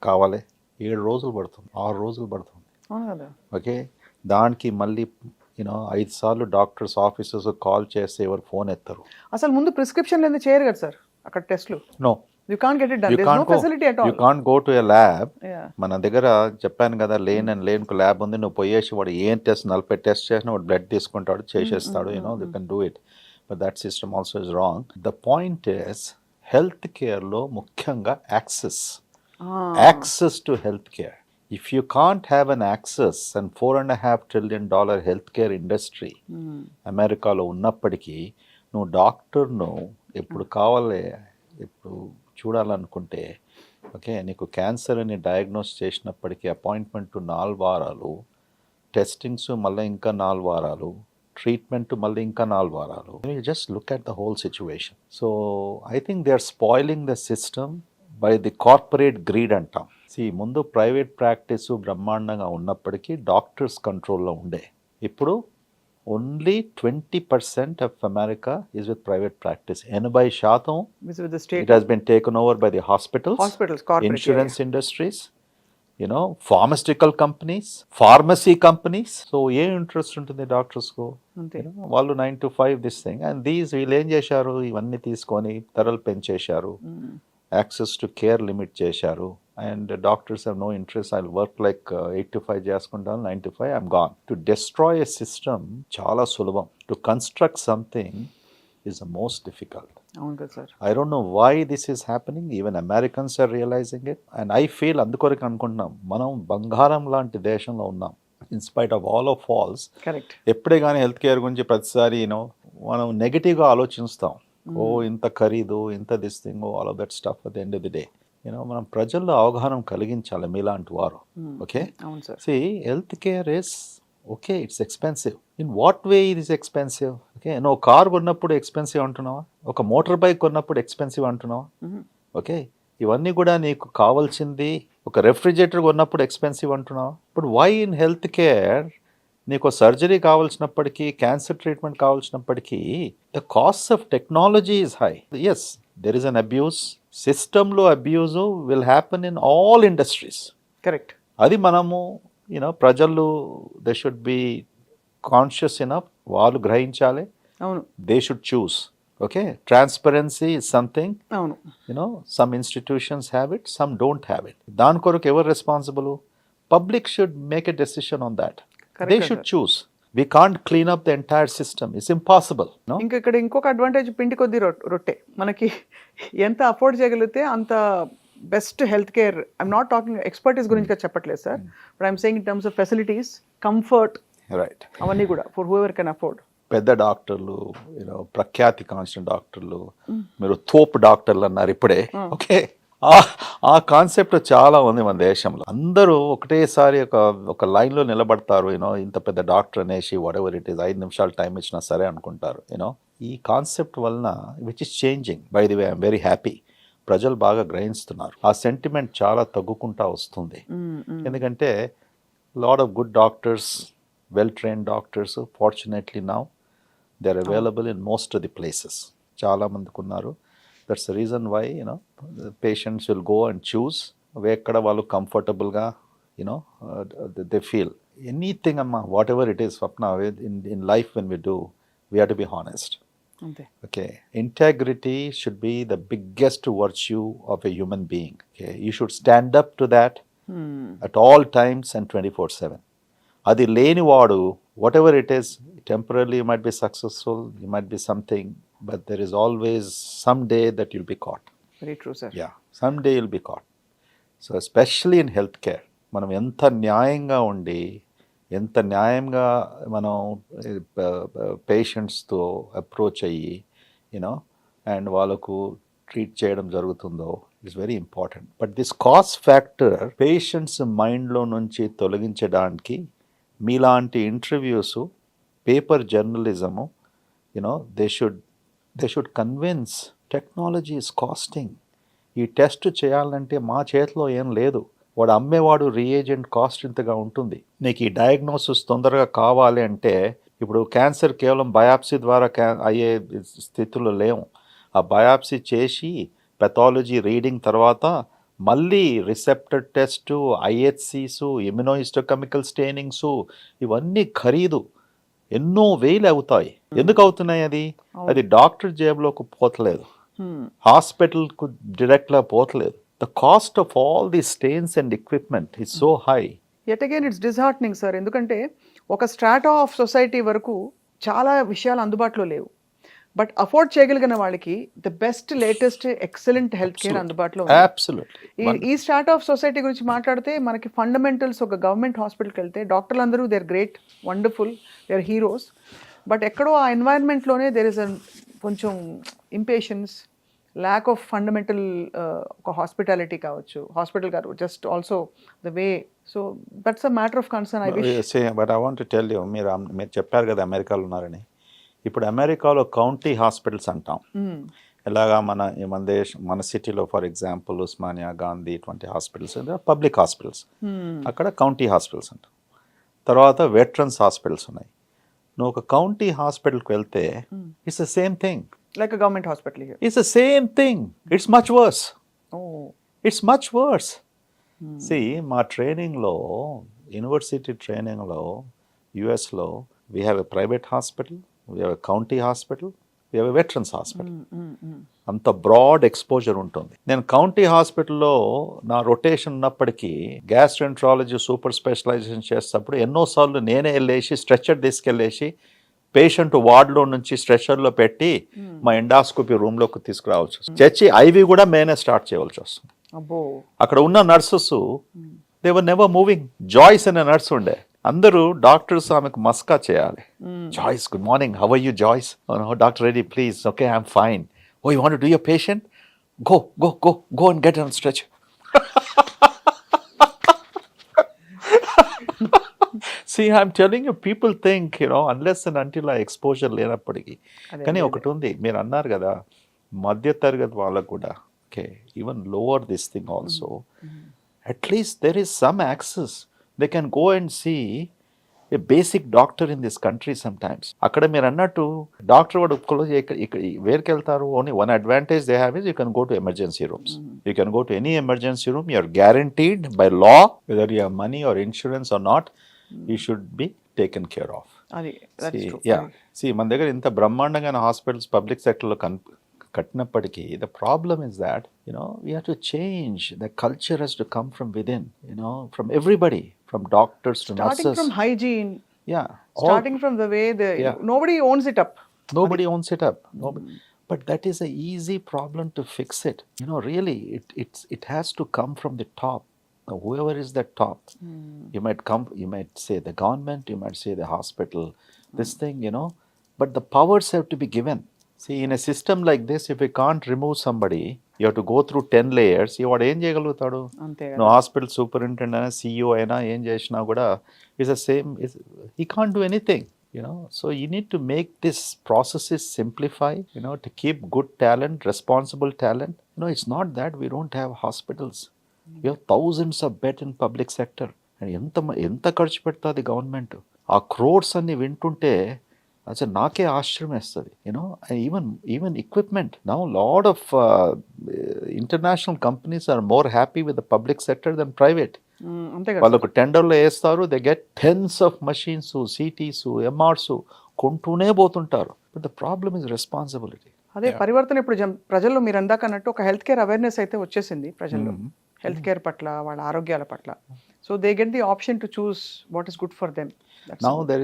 కావాలి, 7 రోజులు పడుతుంది, 6 రోజులు పడుతుంది. ఓకే, దానికి మళ్ళీ 5 సార్లు డాక్టర్స్ ఆఫీసర్స్ కాల్ చేస్తే ఎవరు ఫోన్ ఎత్తారు. అసలు ముందు ప్రిస్క్రిప్షన్ ఎందుకు చేయరు కదా సార్ అక్కడ టెస్ట్లు? No, you can't get it done. There is no facility at all. You can't go to a lab. మన దగ్గర చెప్పాను కదా, లేన్కు ల్యాబ్ ఉంది. నువ్వు పోయేసి వాడు ఏం టెస్ట్ 40 టెస్ట్ చేసినా వాడు బ్లడ్ తీసుకుంటాడు, చేసేస్తాడు. You can do it, but that system also is wrong. The point is health కేర్లో ముఖ్యంగా access to health care. If you can't have an access and $4.5 trillion healthcare industry, అమెరికాలో ఉన్నప్పటికీ నువ్వు డాక్టర్ను ఎప్పుడు కావాలి, ఎప్పుడు చూడాలనుకుంటే, ఓకే, నీకు క్యాన్సర్ అని డయాగ్నోస్ చేసినప్పటికీ అపాయింట్మెంట్ 4 వారాలు, టెస్టింగ్స్ మళ్ళీ ఇంకా 4 వారాలు, ట్రీట్మెంట్ మళ్ళీ ఇంకా 4 వారాలు. You just look at the whole situation. So I think they are spoiling the system by the corporate greed అంటాం. ముందు ప్రైవేట్ ప్రాక్టీస్ బ్రహ్మాండంగా ఉన్నప్పటికీ డాక్టర్స్ కంట్రోల్లో ఉండే. ఇప్పుడు only 20% of America is with private practice. 80% it has been taken over by the hospitals, insurance industries, pharmaceutical companies, pharmacy companies. So ఏ interest ఉంటుంది డాక్టర్స్కు? వాళ్ళు 9 to 5 దిస్ థింగ్. అండ్ వీళ్ళు ఏం చేశారు, ఇవన్నీ తీసుకొని ధరలు పెంచేశారు, యాక్సెస్ టు కేర్ లిమిట్ చేశారు, and doctors have no interest. I work like 8 to 5 చేసుకుంటాను, 9 to 5 I'm gone. To destroy a system చాలా సులభం, to construct something is the most difficult. I don't know why this is happening. Even Americans are realizing it, and I feel అందుకొరకు అనుకుంటున్నాం, మనం బంగారం లాంటి దేశంలో ఉన్నాం. In spite of all of false, ఎప్పుడే కానీ హెల్త్ కేర్ గురించి ప్రతిసారి మనం నెగిటివ్గా ఆలోచిస్తాం. ఇంత ఖరీదు, ఇంత this thing, all of that stuff. At the end of the day మనం ప్రజల్లో అవగాహన కలిగించాలి మీలాంటి వారు. ఓకే, అవును sir. See health care is okay, it's expensive. In what way it is expensive? Okay, నువ్వు కార్ కొన్నప్పుడు ఎక్స్పెన్సివ్ అంటున్నావా? ఒక మోటార్ బైక్ కొన్నప్పుడు ఎక్స్పెన్సివ్ అంటున్నావా? ఓకే, ఇవన్నీ కూడా నీకు కావాల్సింది. ఒక రెఫ్రిజిరేటర్ కొన్నప్పుడు ఎక్స్పెన్సివ్ అంటున్నావా? ఇప్పుడు వై ఇన్ హెల్త్ కేర్ నీకు సర్జరీ కావాల్సినప్పటికీ, క్యాన్సర్ ట్రీట్మెంట్ కావాల్సినప్పటికీ the cost of technology is high. Yes, there is an abuse. సిస్టంలో abuse will happen in all industries. Correct. అది మనము ప్రజలు they should be conscious enough, వాళ్ళు గ్రహించాలి. అవును. They should choose. Okay, transparency is something. అవును. Some institutions have it, some don't have it. దాని కొరకు ఎవరు responsible? Public should make a decision on that. They should choose. We can't clean up the entire system. It's impossible. No? ఇంకా ఇక్కడ ఇంకొక advantage, పిండి కొద్ది రొట్టె. మనకి ఎంత అఫోర్డ్ చేయగలిగితే అంత best health care. I'm not talking expertise గురించి చెప్పట్లేదు sir, but I'm saying in terms of facilities, comfort, right, అవన్నీ కూడా ఫర్ హూఎవర్ కెన్ అఫోర్డ్. పెద్ద డాక్టర్లు, ప్రఖ్యాతి కాన్స్టెంట్ డాక్టర్లు, మీరు తోపు డాక్టర్లు అన్నారు ఇప్పుడే. ఓకే, ఆ కాన్సెప్ట్ చాలా ఉంది మన దేశంలో. అందరూ ఒకటేసారి ఒక లైన్లో నిలబడతారు. ఇంత పెద్ద డాక్టర్ అనేసి వాట్ ఎవర్ ఇట్ ఈస్, 5 నిమిషాలు టైం ఇచ్చినా సరే అనుకుంటారు. ఈ కాన్సెప్ట్ వలన which is changing, by the way I'm very happy. ప్రజలు బాగా గ్రహిస్తున్నారు. ఆ సెంటిమెంట్ చాలా తగ్గుకుంటా వస్తుంది. ఎందుకంటే lot of good doctors, well trained doctors, fortunately now they are available in most of the places. చాలా మందికి ఉన్నారు. That's the reason why patients will go and choose ఎక్కడ వాళ్ళు కంఫర్టబుల్గా దే ఫీల్ ఎనీథింగ్. అమ్మా, whatever it is, Swapna, in life when we do, we have to be honest. Okay, integrity should be the biggest virtue of a human being. Okay, you should stand up to that at all times and 24/7. Adi leni vaadu, whatever it is, temporarily you might be successful, you might be something, but there is always some day that you'll be caught. Very true, sir. Yeah, someday you'll be caught. So especially in healthcare, మనం ఎంత న్యాయంగా ఉండి, ఎంత న్యాయంగా మనం పేషెంట్స్తో approach అయ్యి and వాళ్ళకు ట్రీట్ చేయడం జరుగుతుందో, it's very important. But this cost factor patients మైండ్లో నుంచి తొలగించడానికి మీలాంటి interviews, paper journalism, they should convince technology is costing. ఈ టెస్ట్ చేయాలంటే మా చేతిలో ఏం లేదు. వాడు అమ్మేవాడు రీఏజెంట్ కాస్ట్ ఇంతగా ఉంటుంది. నీకు ఈ డయాగ్నోసిస్ తొందరగా కావాలి అంటే, ఇప్పుడు క్యాన్సర్ కేవలం బయాప్సీ ద్వారా అయ్యే స్థితిలో లేవు. ఆ బయాప్సీ చేసి పెథాలజీ రీడింగ్ తర్వాత మళ్ళీ రిసెప్టర్ టెస్టు, ఐహెచ్సిసు, ఇమ్యునోహిస్టోకెమికల్ స్టెయినింగ్సు, ఇవన్నీ ఖరీదు ఎన్నో వేలు అవుతాయి. ఎందుకు అవుతున్నాయి? అది డాక్టర్ జేబులోకి పోతలేదు, హాస్పిటల్కు డైరెక్ట్గా పోతలేదు. The cost of all these stains and equipment is so high. Yet again it's disheartening, sir. ఎందుకంటే ఒక స్ట్రాటా ఆఫ్ సొసైటీ వరకు చాలా విషయాలు అందుబాటులో లేవు, బట్ అఫోర్డ్ చేయగలిగిన వాళ్ళకి the best, latest, excellent health care అందుబాటులో ఉంది. Absolutely. ఈ స్ట్రాటా ఆఫ్ సొసైటీ గురించి మాట్లాడితే మనకి ఫండమెంటల్స్, ఒక గవర్నమెంట్ హాస్పిటల్కి వెళ్తే డాక్టర్లు అందరూ they are great, wonderful, they are heroes. But ఎక్కడో ఆ ఎన్వైరన్మెంట్లోనే దేర్ ఇస్ కొంచెం ఇంపేషన్స్, ల్యాక్ ఆఫ్ ఫండమెంటల్ ఒక హాస్పిటాలిటీ కావచ్చు, హాస్పిటల్ కాదు, just also the way. So that's a matter of concern. I wish. But I want to tell you, మీరు చెప్పారు కదా అమెరికాలో ఉన్నారని. ఇప్పుడు అమెరికాలో కౌంటీ హాస్పిటల్స్ అంటాం. ఇలాగా మన సిటీలో ఫర్ ఎగ్జాంపుల్ ఉస్మానియా, గాంధీ, ఇటువంటి హాస్పిటల్స్ పబ్లిక్ హాస్పిటల్స్. అక్కడ కౌంటీ హాస్పిటల్స్ అంటాం. తర్వాత వెటరన్స్ హాస్పిటల్స్ ఉన్నాయి. నువ్వు ఒక కౌంటీ హాస్పిటల్కి వెళ్తే it's the same thing. Like a government hospital here. It's the same thing. It's much worse. Oh. It's much worse. See, my training law, university training law, US law, we have a private hospital, we have a county hospital, we have a veterans hospital. అంత broad exposure ఉంటుంది. నేను county హాస్పిటల్లో నా rotation ఉన్నప్పటికీ gastroenterology super specialisation చేసేటప్పుడు ఎన్నోసార్లు నేనే వెళ్ళేసి స్ట్రెచ్చర్ తీసుకెళ్ళేసి పేషెంట్ వార్డులో నుంచి స్ట్రెచర్లో పెట్టి మా ఎండాస్కోపీ రూమ్లోకి తీసుకురావాల్సి వస్తుంది. చచ్చి ఐవి కూడా మేనే స్టార్ట్ చేయవలసి వస్తుంది. అక్కడ ఉన్న nurses they were never moving. Joyce అనే నర్స్ ఉండే, అందరూ డాక్టర్స్ ఆమెకు మస్కా చేయాలి. Joyce, good morning, how are you Joyce? Doctor Reddy please. Okay, I'm fine. Oh, you want to do your patient? go and get on stretch. See, I'm telling you, people think, unless and until ఆ exposure లేనప్పటికీ. కానీ ఒకటి ఉంది, మీరు అన్నారు కదా, మధ్య తరగతి వాళ్ళకు కూడా, okay, even lower this thing also, at least there is some access. They can go and see a basic doctor in this country some times. అక్కడ మీరు అన్నట్టు డాక్టర్ వాడు ఇక్కడ వేరుకి వెళ్తారు. Only one advantage they have is you can go to emergency rooms. You can go to any emergency room. You are guaranteed by law, whether you have money or insurance or not, you should be taken care of. మన దగ్గర ఇంత బ్రహ్మాండంగా hospitals public సెక్టర్లో కట్టినప్పటికీ the problem is that we have to change. The culture has to come from within, from everybody, from doctors to starting nurses. from hygiene, Starting from the way nobody owns it up. Nobody owns it up. Nobody. But that is a easy problem to fix it. Really, it has to come from the top. Whoever is the top. You might say the government, you might say the hospital, this thing, but the powers have to be given. See, in a system like this, if you can't remove somebody, you have to go through 10 layers. వాడు ఏం చేయగలుగుతాడు? నువ్వు hospital superintendent అయినా, CEO అయినా, ఏం చేసినా కూడా is the same. He can't do anything. So you need to make this processes simplify, to keep good talent, responsible talent. It's not that we don't have hospitals. We have thousands of beds in public sector. And ఎంత ఖర్చు పెడుతుంది government? ఆ క్రోర్స్ అన్ని వింటుంటే అసలు నాకే ఆశ్చర్యం వేస్తుంది. Even equipment. Now lot of international companies are more happy with the public sector than private. వాళ్ళకు టెండర్లో వేస్తారు, they get tens of machines, CTs, MRs కొంటూనే పోతుంటారు. But the problem is responsibility. అదే పరివర్తన ఇప్పుడు ప్రజల్లో మీరు అందాక అన్నట్టు ఒక హెల్త్ కేర్ అవేర్నెస్ అయితే వచ్చేసింది ప్రజల్లో, హెల్త్ కేర్ పట్ల, వాళ్ళ ఆరోగ్యాల పట్ల. So they get the option to choose what is good for them. Now there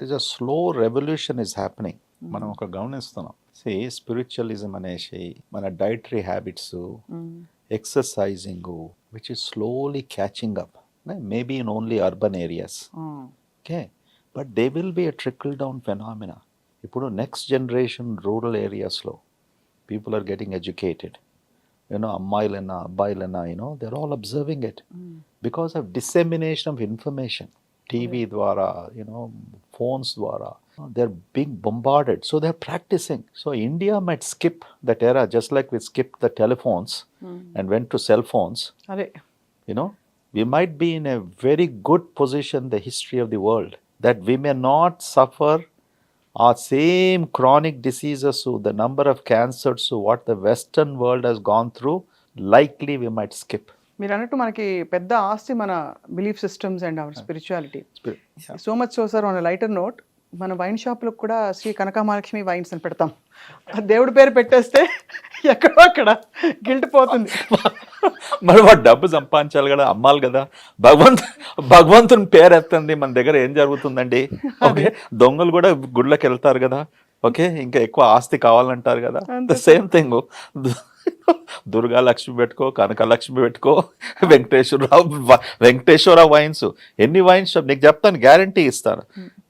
is a slow revolution is happening. మనం ఒక గమనిస్తున్నాం. స్పిరిచువలిజం అనేసి, మన dietary habits, exercising, which is slowly catching up. Maybe in only urban areas. Okay, but there will be a trickle down phenomena. ఇప్పుడు next generation rural ఏరియాస్లో people are getting educated. అమ్మాయిలైనా అబ్బాయిలైనా, they're all observing it because of dissemination of information. TV ద్వారా, phones ద్వారా, they're being bombarded. So they're practicing. So India might skip that era, just like we skipped the telephones and went to cell phones. We might be in a very good position, the history of the world, that we may not suffer our same chronic diseases, the number of cancers, what the Western world has gone through, likely we might skip. మీరు అన్నట్టు మనకి పెద్ద ఆస్తి మన belief systems and hour spirituality. So much so sir, on lighter note, మన wine షాప్లకు కూడా Shri Kanakamahalakshmi wines అని పెడతాం. దేవుడి పేరు పెట్టేస్తే ఎక్కడో అక్కడ గిల్ట్ పోతుంది. మరి వాడు డబ్బు సంపాదించాలి కదా, అమ్మాలి కదా. భగవంతుని పేరు ఎత్తండి, మన దగ్గర ఏం జరుగుతుందండి? ఓకే, దొంగలు కూడా గుళ్ళకి వెళ్తారు కదా. ఓకే, ఇంకా ఎక్కువ ఆస్తి కావాలంటారు కదా. The same thing. Durga Lakshmi పెట్టుకో, కనకలక్ష్మి పెట్టుకో, వెంకటేశ్వర వైన్స్. ఎన్ని వైన్స్ నీకు చెప్తాను, గ్యారంటీ ఇస్తాను.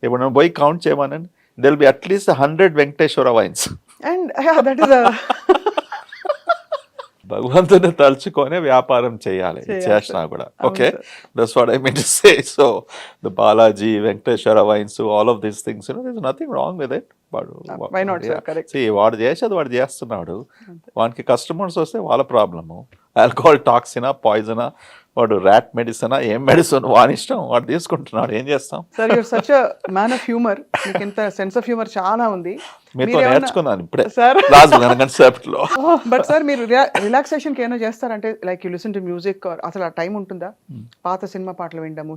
ఇప్పుడు నేను పోయి కౌంట్ చేయమనండి, there will be at least 100 Venkateswara wines. And that is భగవంతుని తలుచుకొని వ్యాపారం చేయాలి, చేసినా కూడా. Okay, that's what I mean to say. So the Balaji, Venkateswara wines, all of these things, there is nothing wrong with it. వాడు చేసేది వాడు చేస్తున్నాడు. వానికి కస్టమర్స్ వస్తే వాళ్ళ ప్రాబ్లము. ఆల్కహాల్ టాక్సినా, పాయిజనా, వాడు ర్యాట్ మెడిసినా, ఏం మెడిసిన్ వాని ఇష్టం, వాడు తీసుకుంటున్నాడు. ఏం చేస్తాం? Sir, you're such a man of humour. మీకు ఇంత సెన్స్ ఆఫ్ హ్యూమర్ చాలా ఉంది. మీతో నేర్చుకున్నాను ఇప్పుడే సార్. కాన్సెప్ట్లో. బట్ సార్, మీరు రిలాక్సేషన్కి ఏమైనా చేస్తారంటే, like you listen to music, అసలు ఆ టైం ఉంటుందా? పాత సినిమా పాటలు వినడము,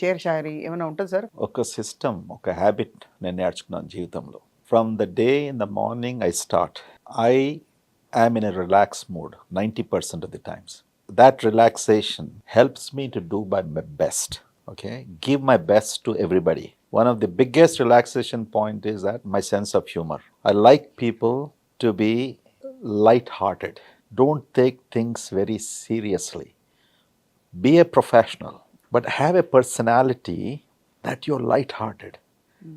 షేర్ షాయరీ ఏమైనా ఉంటుంది సార్? ఒక సిస్టమ్, ఒక హ్యాబిట్ నేను నేర్చుకున్నాను జీవితంలో. From the day in the morning I start, I am in a relaxed mood 90% of the times. That relaxation helps me to do my best. Okay, give my best to everybody. One of the biggest relaxation point is that my sense of humor. I like people to be light-hearted. Don't take things very seriously. Be a professional, but have a personality that you're light-hearted.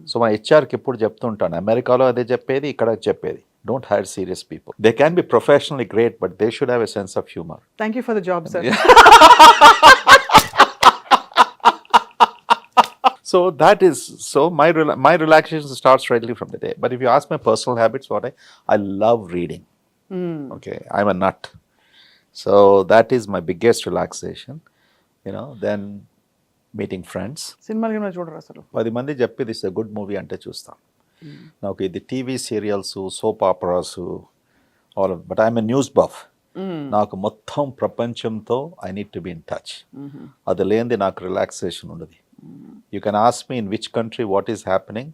So మా హెచ్ఆర్కి ఎప్పుడు చెప్తుంటాను, అమెరికాలో అదే చెప్పేది, ఇక్కడ చెప్పేది, Don't hire serious people. They can be professionally great, but they should have a sense of humor. Thank you for the job sir. So that is, so my relaxation starts rightly from the day. But if you ask my personal habits, I love reading. Okay, I'm a nut. So that is my biggest relaxation. Then meeting friends. సినిమాలు ఏమైనా చూడరా అసలు? 10 మంది చెప్పి this a good movie అంటే చూస్తాం. నాకు ఇది TV serials, soap operas, but I'm a news buff. నాకు మొత్తం ప్రపంచంతో I need to be in touch. అది లేనిది నాకు రిలాక్సేషన్ ఉండదు. You can ask me in which country what is happening.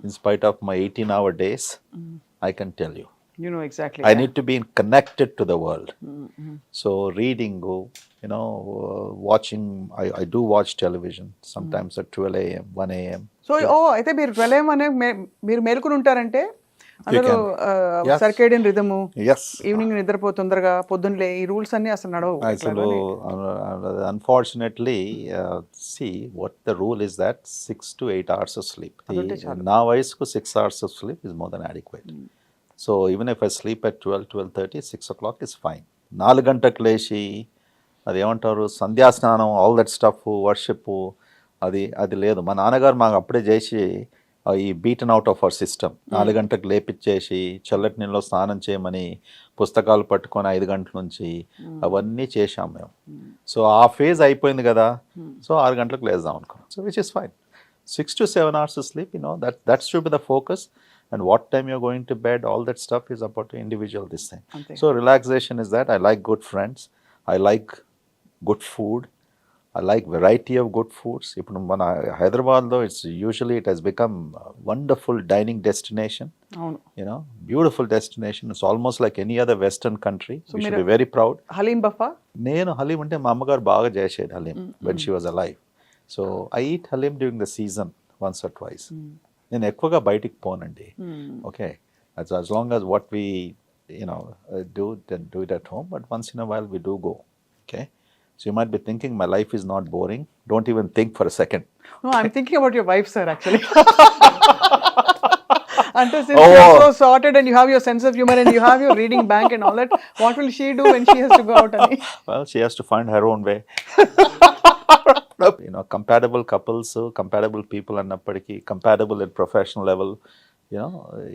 In spite of my 18-hour days, I can tell you. You know exactly. I need to be connected to the world. So reading, watching, I do watch television sometimes at 12 a.m., 1 a.m. So అయితే మీరు 12 a.m. అనే మీరు మేలుకుని ఉంటారంటే అందరూ circadian రిథము, Yes. Evening నిద్రపో తొందరగా, పొద్దున్నలే, ఈ rules అన్ని అసలు నడవు. Unfortunately, see, what the rule is that 6 to 8 hours of sleep. నా వయసుకు 6 hours of sleep is more than adequate. So even if I sleep at 12, 12:30, 6 o'clock is fine. 4 గంటలకు లేచి అది ఏమంటారు సంధ్యాస్నానం, ఆల్ దట్ స్టఫ్, వర్షిప్, అది లేదు. మా నాన్నగారు మాకు అప్పుడే చేసి ఈ beaten out of our system. 4 గంటలకు లేపిచ్చేసి చల్లటి నీళ్ళలో స్నానం చేయమని పుస్తకాలు పట్టుకొని 5 గంటల నుంచి అవన్నీ చేశాం మేము. సో ఆ ఫేజ్ అయిపోయింది కదా. సో 6 గంటలకు లేద్దాం అనుకున్నాం. So which is fine. 6 to 7 hours of sleep, that should be the focus. And what time you're going to bed, all that stuff is about the individual this thing. Okay. So relaxation is that I like good friends, I like good food, I like variety of good foods. Ippudu mana Hyderabad though, it has become a wonderful dining destination. అవును. Beautiful destination. It's almost like any other western country. So we should be very proud. Haleem బఫా? నేను హలీం అంటే మా అమ్మగారు బాగా చేసేది haleem when she was alive. So I eat halim during the season once or twice. నేను ఎక్కువగా బయటికి పోనండి. Okay, as long as what we do, then do it at home, but once in a while we do go. Okay, so you might be thinking my life is not boring. Don't even think for a second. No, I'm thinking about your wife, sir, actually. Until since you're so sorted and you have your sense of humor and you have your reading bank and all that, what will she do when she has to go out? Well, she has to find her own way. Compatible couples, compatible people అన్నప్పటికీ, compatible at professional level,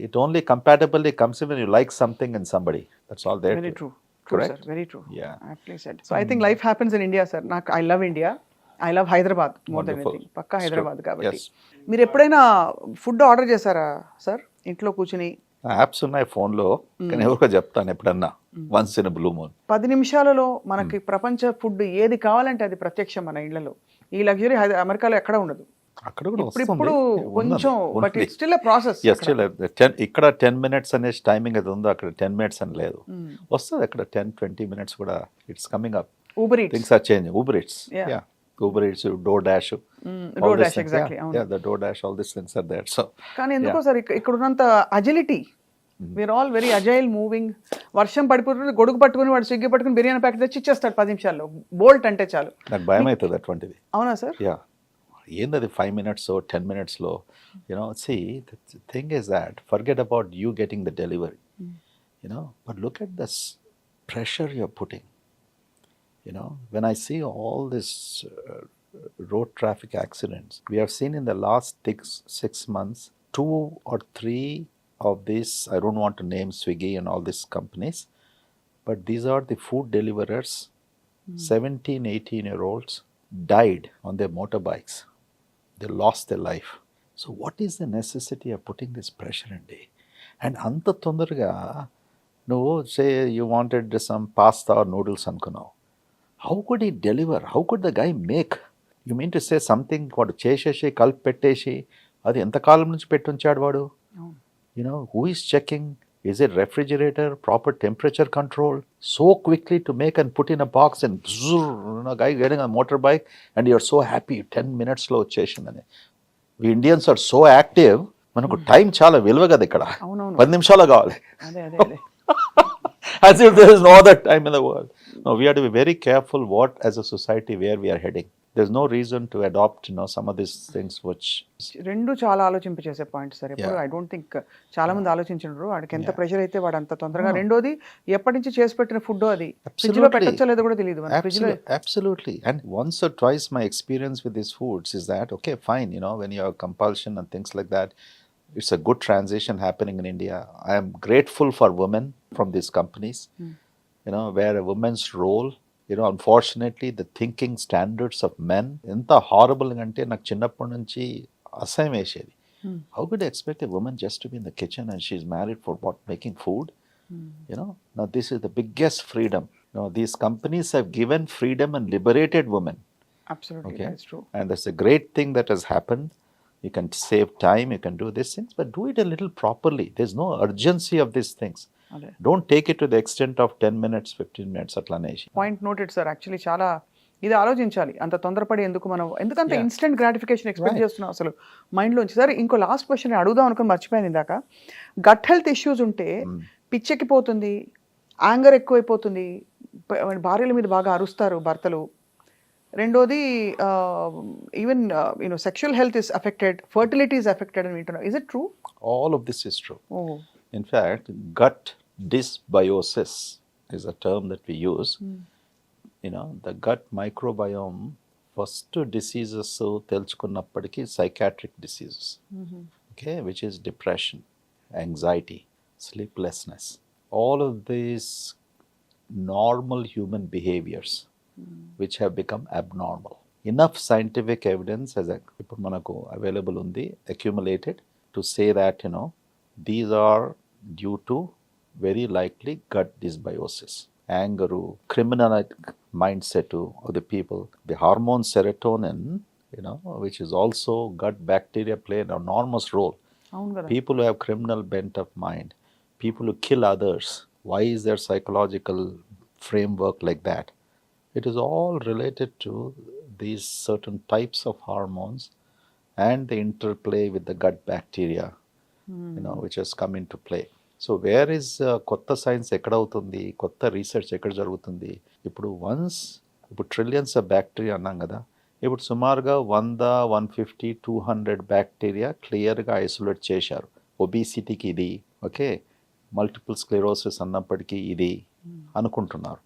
it only compatibility comes in when you like something in somebody. That's all there. Very true. Correct? Sir, very true. Yeah. Aptly said. So I think life happens in India, sir. I love India. I love Hyderabad more than anything. పక్కా హైదరాబాద్ కాబట్టి. మీరు ఎప్పుడైనా food order చేశారా sir ఇంట్లో కూర్చుని? Apps ఉన్నాయి ఫోన్లో, కానీ ఎవరికో చెప్తాను ఎప్పుడన్నా, వన్స్ ఇన్ బ్లూ మూన్. 10 నిమిషాలలో మనకి ప్రపంచ ఫుడ్ ఏది కావాలంటే అది ప్రత్యక్షం మన ఇళ్లలో. ఈ లగ్జరీ అమెరికాలో ఎక్కడ ఉండదు. అక్కడ కూడా ఇప్పుడు కొంచెం, but it's still a process. ఇక్కడ 10 minutes అనే టైమింగ్ అది ఉందో, అక్కడ 10 minutes అని లేదు. వస్తుంది అక్కడ 10-20 minutes కూడా. It's coming up. Uber Eats. Things are changing. Uber Eats. Yeah. Uber Eats, DoorDash. DoorDash, exactly. Yeah, the DoorDash, all these things are there. So కానీ ఎందుకో సార్ ఇక్కడ ఉన్నంత agility, we're all very agile moving. వర్షం పడిపోతుంది, గొడుగు పట్టుకుని వాడు Swiggy పట్టుకుని బిర్యానీ ప్యాకెట్ తెచ్చి ఇచ్చేస్తాడు 10 నిమిషాల్లో. బోల్ట్ అంటే చాలు. నాకు భయం అవుతుంది అటువంటిది. అవునా సార్? యా, ఏందది 5 minutes 10 minutes లో. See, the thing is that forget about you getting the delivery, but look at this pressure you're putting. When I see all this road traffic accidents, we have seen in the last 6 months 2 or 3 of these, I don't want to name Swiggy and all these companies, but these are the food deliverers. 17-18-year-olds died on their motorbikes. They lost their life. So what is the necessity of putting this pressure in day? And anta tondaraga no, say you wanted some pasta or noodles అనుకున్నావు. How could he deliver? How could the guy make? You mean to say something వాడు చేసేసి కలిపి పెట్టేసి అది ఎంతకాలం నుంచి పెట్టుంచాడు వాడు? Who is checking? Is it refrigerator, proper temperature control? So quickly to make and put in a box and guy getting a motorbike and you're so happy 10 minutes లో వచ్చేసిందని. We Indians are so active, మనకు time చాలా విలువ కదా ఇక్కడ. 10 నిమిషాలు కావాలి. As if there is no other time in the world. No, we have to be very careful what as a society where we are heading. there's no reason to adopt, some of these things which, రెండు చాలా ఆలోచింపచేసే point sir. ఎప్పుడు Yeah. I don't think చాలా మంది ఆలోచించరు వాడికి ఎంత Yeah. Pressure అయితే వాడు అంత తొందరగా. No. రెండోది ఎప్పటి నుంచి చేసి పెట్టిన ఫుడ్ అది ఫ్రిడ్జ్ లో Absolutely. పెట్టచ్చో లేదో కూడా తెలియదు. ఫ్రిడ్జ్ లో Absolutely. And once or twice my experience with these foods is that, okay, fine, when you have compulsion and things like that, it's a good transition happening in India. I am grateful for women from these companies, where a woman's role, unfortunately, the thinking standards of men, ఎంత horrible అంటే నాకు చిన్నప్పటి నుంచి అసహ్యం వేసేది. How could I expect a woman just to be in the kitchen and she's married for what? Making food? Now this is the biggest freedom. These companies have given freedom and liberated women. Absolutely Okay. That's true. And that's a great thing that has happened. You can save time, you can do these things, but do it a little properly. There's no urgency of these things. అదే Don't take it to the extent of 10 minutes, 15 minutes అట్లా అనేసి. Point noted sir. Actually చాలా ఇది ఆలోచించాలి. అంత తొందరపడి ఎందుకంత Yeah. Instant gratification expect Right. చేస్తున్నాం అసలు మైండ్లోంచి. సార్ ఇంకో లాస్ట్ క్వశ్చన్ అడుగుదాం అనుకుని మర్చిపోయాను ఇందాక. గట్ హెల్త్ ఇష్యూస్ ఉంటే పిచ్చెక్కిపోతుంది, యాంగర్ ఎక్కువైపోతుంది, భార్యల మీద బాగా అరుస్తారు భర్తలు. రెండోది even sexual health is affected, fertility is affected అని వింటున్నాం. Is it true? All of this is true. Oh In fact, gut dysbiosis is a term that we use. The gut microbiome, first diseases తెలుసుకున్నప్పటికీ psychiatric diseases, okay, which is depression, anxiety, sleeplessness. All of these normal human behaviors which have become abnormal. Enough scientific evidence has ఇప్పుడు మనకు available ఉంది, accumulated, to say that, these are due to very likely gut dysbiosis. Anger, criminal mindset of the people, the hormone serotonin, which is also gut bacteria play an enormous role. అవును కదా. People who have criminal bent of mind, people who kill others, why is their psychological framework like that? It is all related to these certain types of hormones and the interplay with the gut bacteria, which has come into play. So where is కొత్త science ఎక్కడ అవుతుంది, కొత్త research ఎక్కడ జరుగుతుంది? ఇప్పుడు trillions of bacteria అన్నాం కదా, ఇప్పుడు సుమారుగా 100, 150, 200 బ్యాక్టీరియా క్లియర్గా ఐసోలేట్ చేశారు. ఒబిసిటీకి ఇది, ఓకే, మల్టిపుల్ స్క్లెరోసిస్ అన్నప్పటికీ ఇది అనుకుంటున్నారు.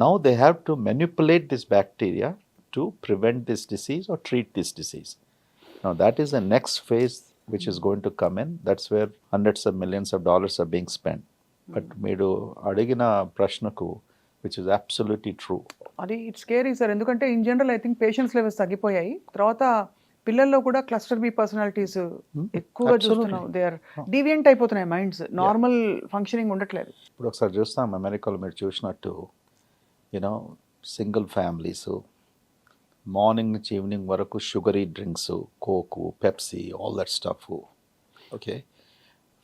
Now they have to manipulate this bacteria to prevent this disease or treat this disease. Now that is the next phase which is going to come in. That's where hundreds of millions of dollars are being spent. But మీరు అడిగిన ప్రశ్నకు, which is absolutely true. అది it's scary sir. ఎందుకంటే in general I think patience levels తగ్గిపోయాయి. తర్వాత పిల్లల్లో కూడా cluster B personalities ఎక్కువగా చూస్తున్నాం. దే ఆర్ డీవియంట్ అయిపోతున్నాయి మైండ్స్, నార్మల్ ఫంక్షనింగ్ ఉండట్లేదు. ఇప్పుడు ఒకసారి చూస్తాం అమెరికాలో మీరు చూసినట్టు, సింగిల్ ఫ్యామిలీస్ మార్నింగ్ నుంచి ఈవినింగ్ వరకు sugary drinks, coke, Pepsi, all that stuff, okay,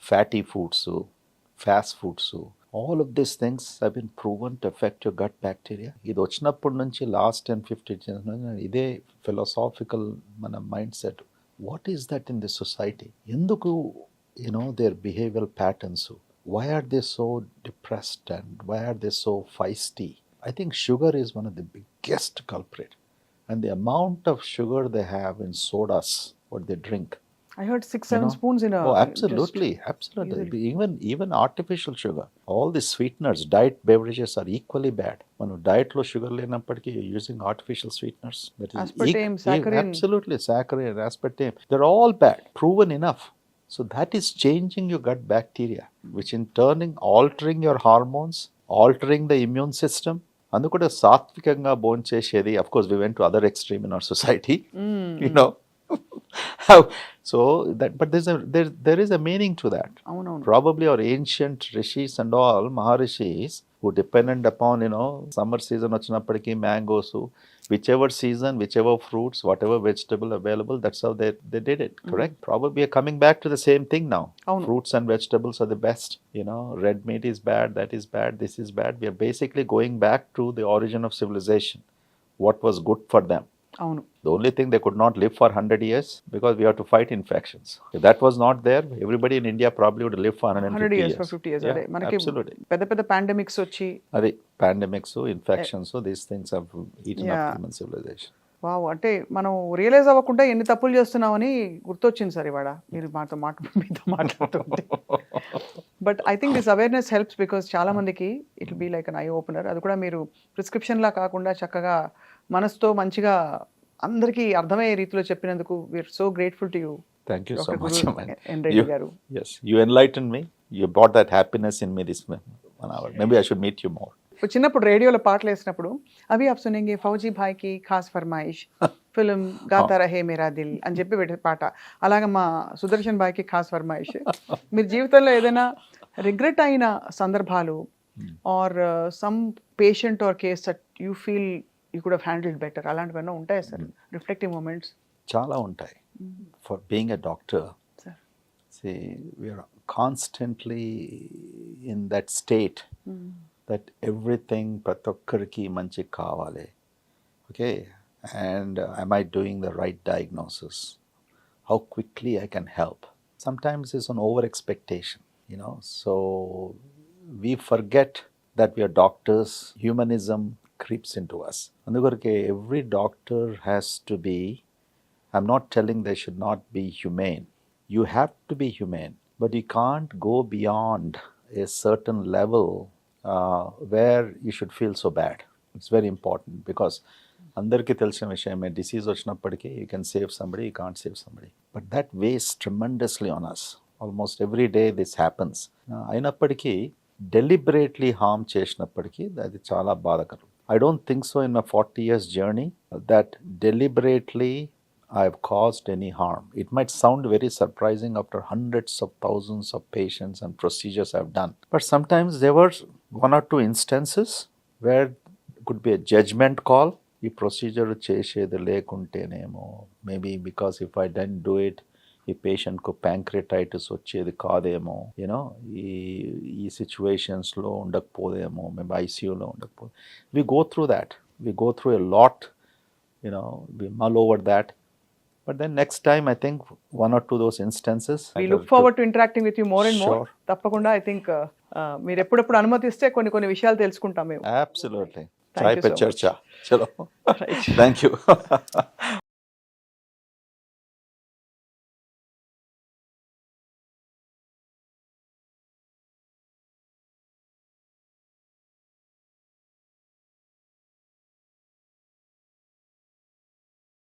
fatty foods, fast foods, all of these things have been proven to effect your gut bacteria. ఇది వచ్చినప్పటి నుంచి లాస్ట్ 10-15 years ఇదే ఫిలాసాఫికల్ మన mind set. What is that in this society? ఎందుకు there behavioural patterns, why are they so depressed and why are they so feisty? I think sugar is one of the biggest culprit, and the amount of sugar they have in sodas, what they drink. I heard 6-7 spoons in a. Oh, absolutely. Even artificial sugar. All the sweeteners, diet beverages are equally bad. When diet lo sugar lenappatiki you're using artificial sweeteners. That is Aspartame, saccharin. Absolutely, saccharin, aspartame. They're all bad. Proven enough. So that is changing your gut bacteria, which in turning altering your hormones, altering the immune system. అందుకూడా సాత్వికంగా భోంచేసేది. Of course we went to other extreme in our society, so that, but there is a meaning to that. Probably our ancient rishis and all maharishis who depended upon summer season వచ్చినప్పటికీ mangoes, whichever season, whichever fruits, whatever vegetable available, that's how they did it. Correct? Probably we are coming back to the same thing now. Fruits and vegetables are the best. Red meat is bad, that is bad, this is bad. We are basically going back to the origin of civilization, what was good for them. The only thing, they could not live for 100 years because we have to fight infections. If that was not there, everybody in India probably would live for 100 years. For 50 years. Yeah, అదే మనకి absolutely. పెద్ద pandemics వచ్చి అది pandemics, infections, so these things have eaten up human civilization. Wow! అంటే మనం realise అవ్వకుండా ఎన్ని తప్పులు చేస్తున్నామని గుర్తొచ్చింది సార్ ఇవాళ మీరు మీతో మాట్లాడుతుంటే. But I think this awareness helps because చాలా మందికి it will be like N eye opener. అది కూడా మీరు ప్రిస్క్రిప్షన్‌లా కాకుండా చక్కగా మనసుతో మంచిగా అందరికీ అర్థమయ్యే రీతిలో చెప్పినందుకు we are so grateful to you. Thank you so doctor much, guru man. N Reddy garu. Yes, you enlightened me. You brought that happiness in me this 1 hour. Maybe I should meet you more. చిన్నప్పుడు రేడియోలో పాటలు వేసినప్పుడు అవి ఆప్ సునేంగే fauji భాయ్కి Khan Farmaish film గాతా రహే మేరా దిల్ అని చెప్పి పెట్టే పాట. అలాగే మా సుదర్శన్ భాయ్కి ఖాస్ ఫర్మాయిష్. మీరు జీవితంలో ఏదైనా రిగ్రెట్ అయిన సందర్భాలు or some patient or case that you feel you could have handled better అలాంటివన్నీ ఉంటాయా సార్? రిఫ్లెక్టివ్ మూమెంట్స్ చాలా ఉంటాయి. For being a doctor, sir. see, we are constantly in that state that everything ప్రతి ఒక్కరికి మంచి కావాలి. Okay, and am I doing the right diagnosis? How quickly I can help? Sometimes it's an over expectation, you know, so we forget that we are doctors. Humanism creeps into us. అందుకొరకే every doctor has to be, I'm not telling they should not be humane. You have to be humane, but you can't go beyond a certain level where you should feel so bad. It's very important because అందరికీ తెలిసిన విషయమే, disease వచ్చినప్పటికీ you can save somebody, you can't save somebody, but that weighs tremendously on us. Almost every day this happens. అయినప్పటికీ deliberately harm చేసినప్పటికీ అది చాలా బాధాకరం. I don't think so in my 40 years journey that deliberately I have caused any harm. It might sound very surprising after hundreds of thousands of patients and procedures I've done. But sometimes there were 1 or 2 instances where it could be a judgment call. ఈ procedure చేసేది లేకుంటేనేమో, maybe because if I don't do it ఈ పేషెంట్కు pancreatitis వచ్చేది కాదేమో, you know ఈ సిచ్యువేషన్స్లో ఉండకపోదేమో, మేబీ ఐసీయూలో ఉండకపోతే. We go through a lot, you know, we mull over that. But then next time, I think 1 or 2 those instances. We look forward to interacting with you more and more. Sure. తప్పకుండా I think మీరు ఎప్పుడెప్పుడు అనుమతిస్తే కొన్ని విషయాలు తెలుసుకుంటాం మేము. Absolutely. Thank you Chai pe so charcha. Chalo. Right. Thank you.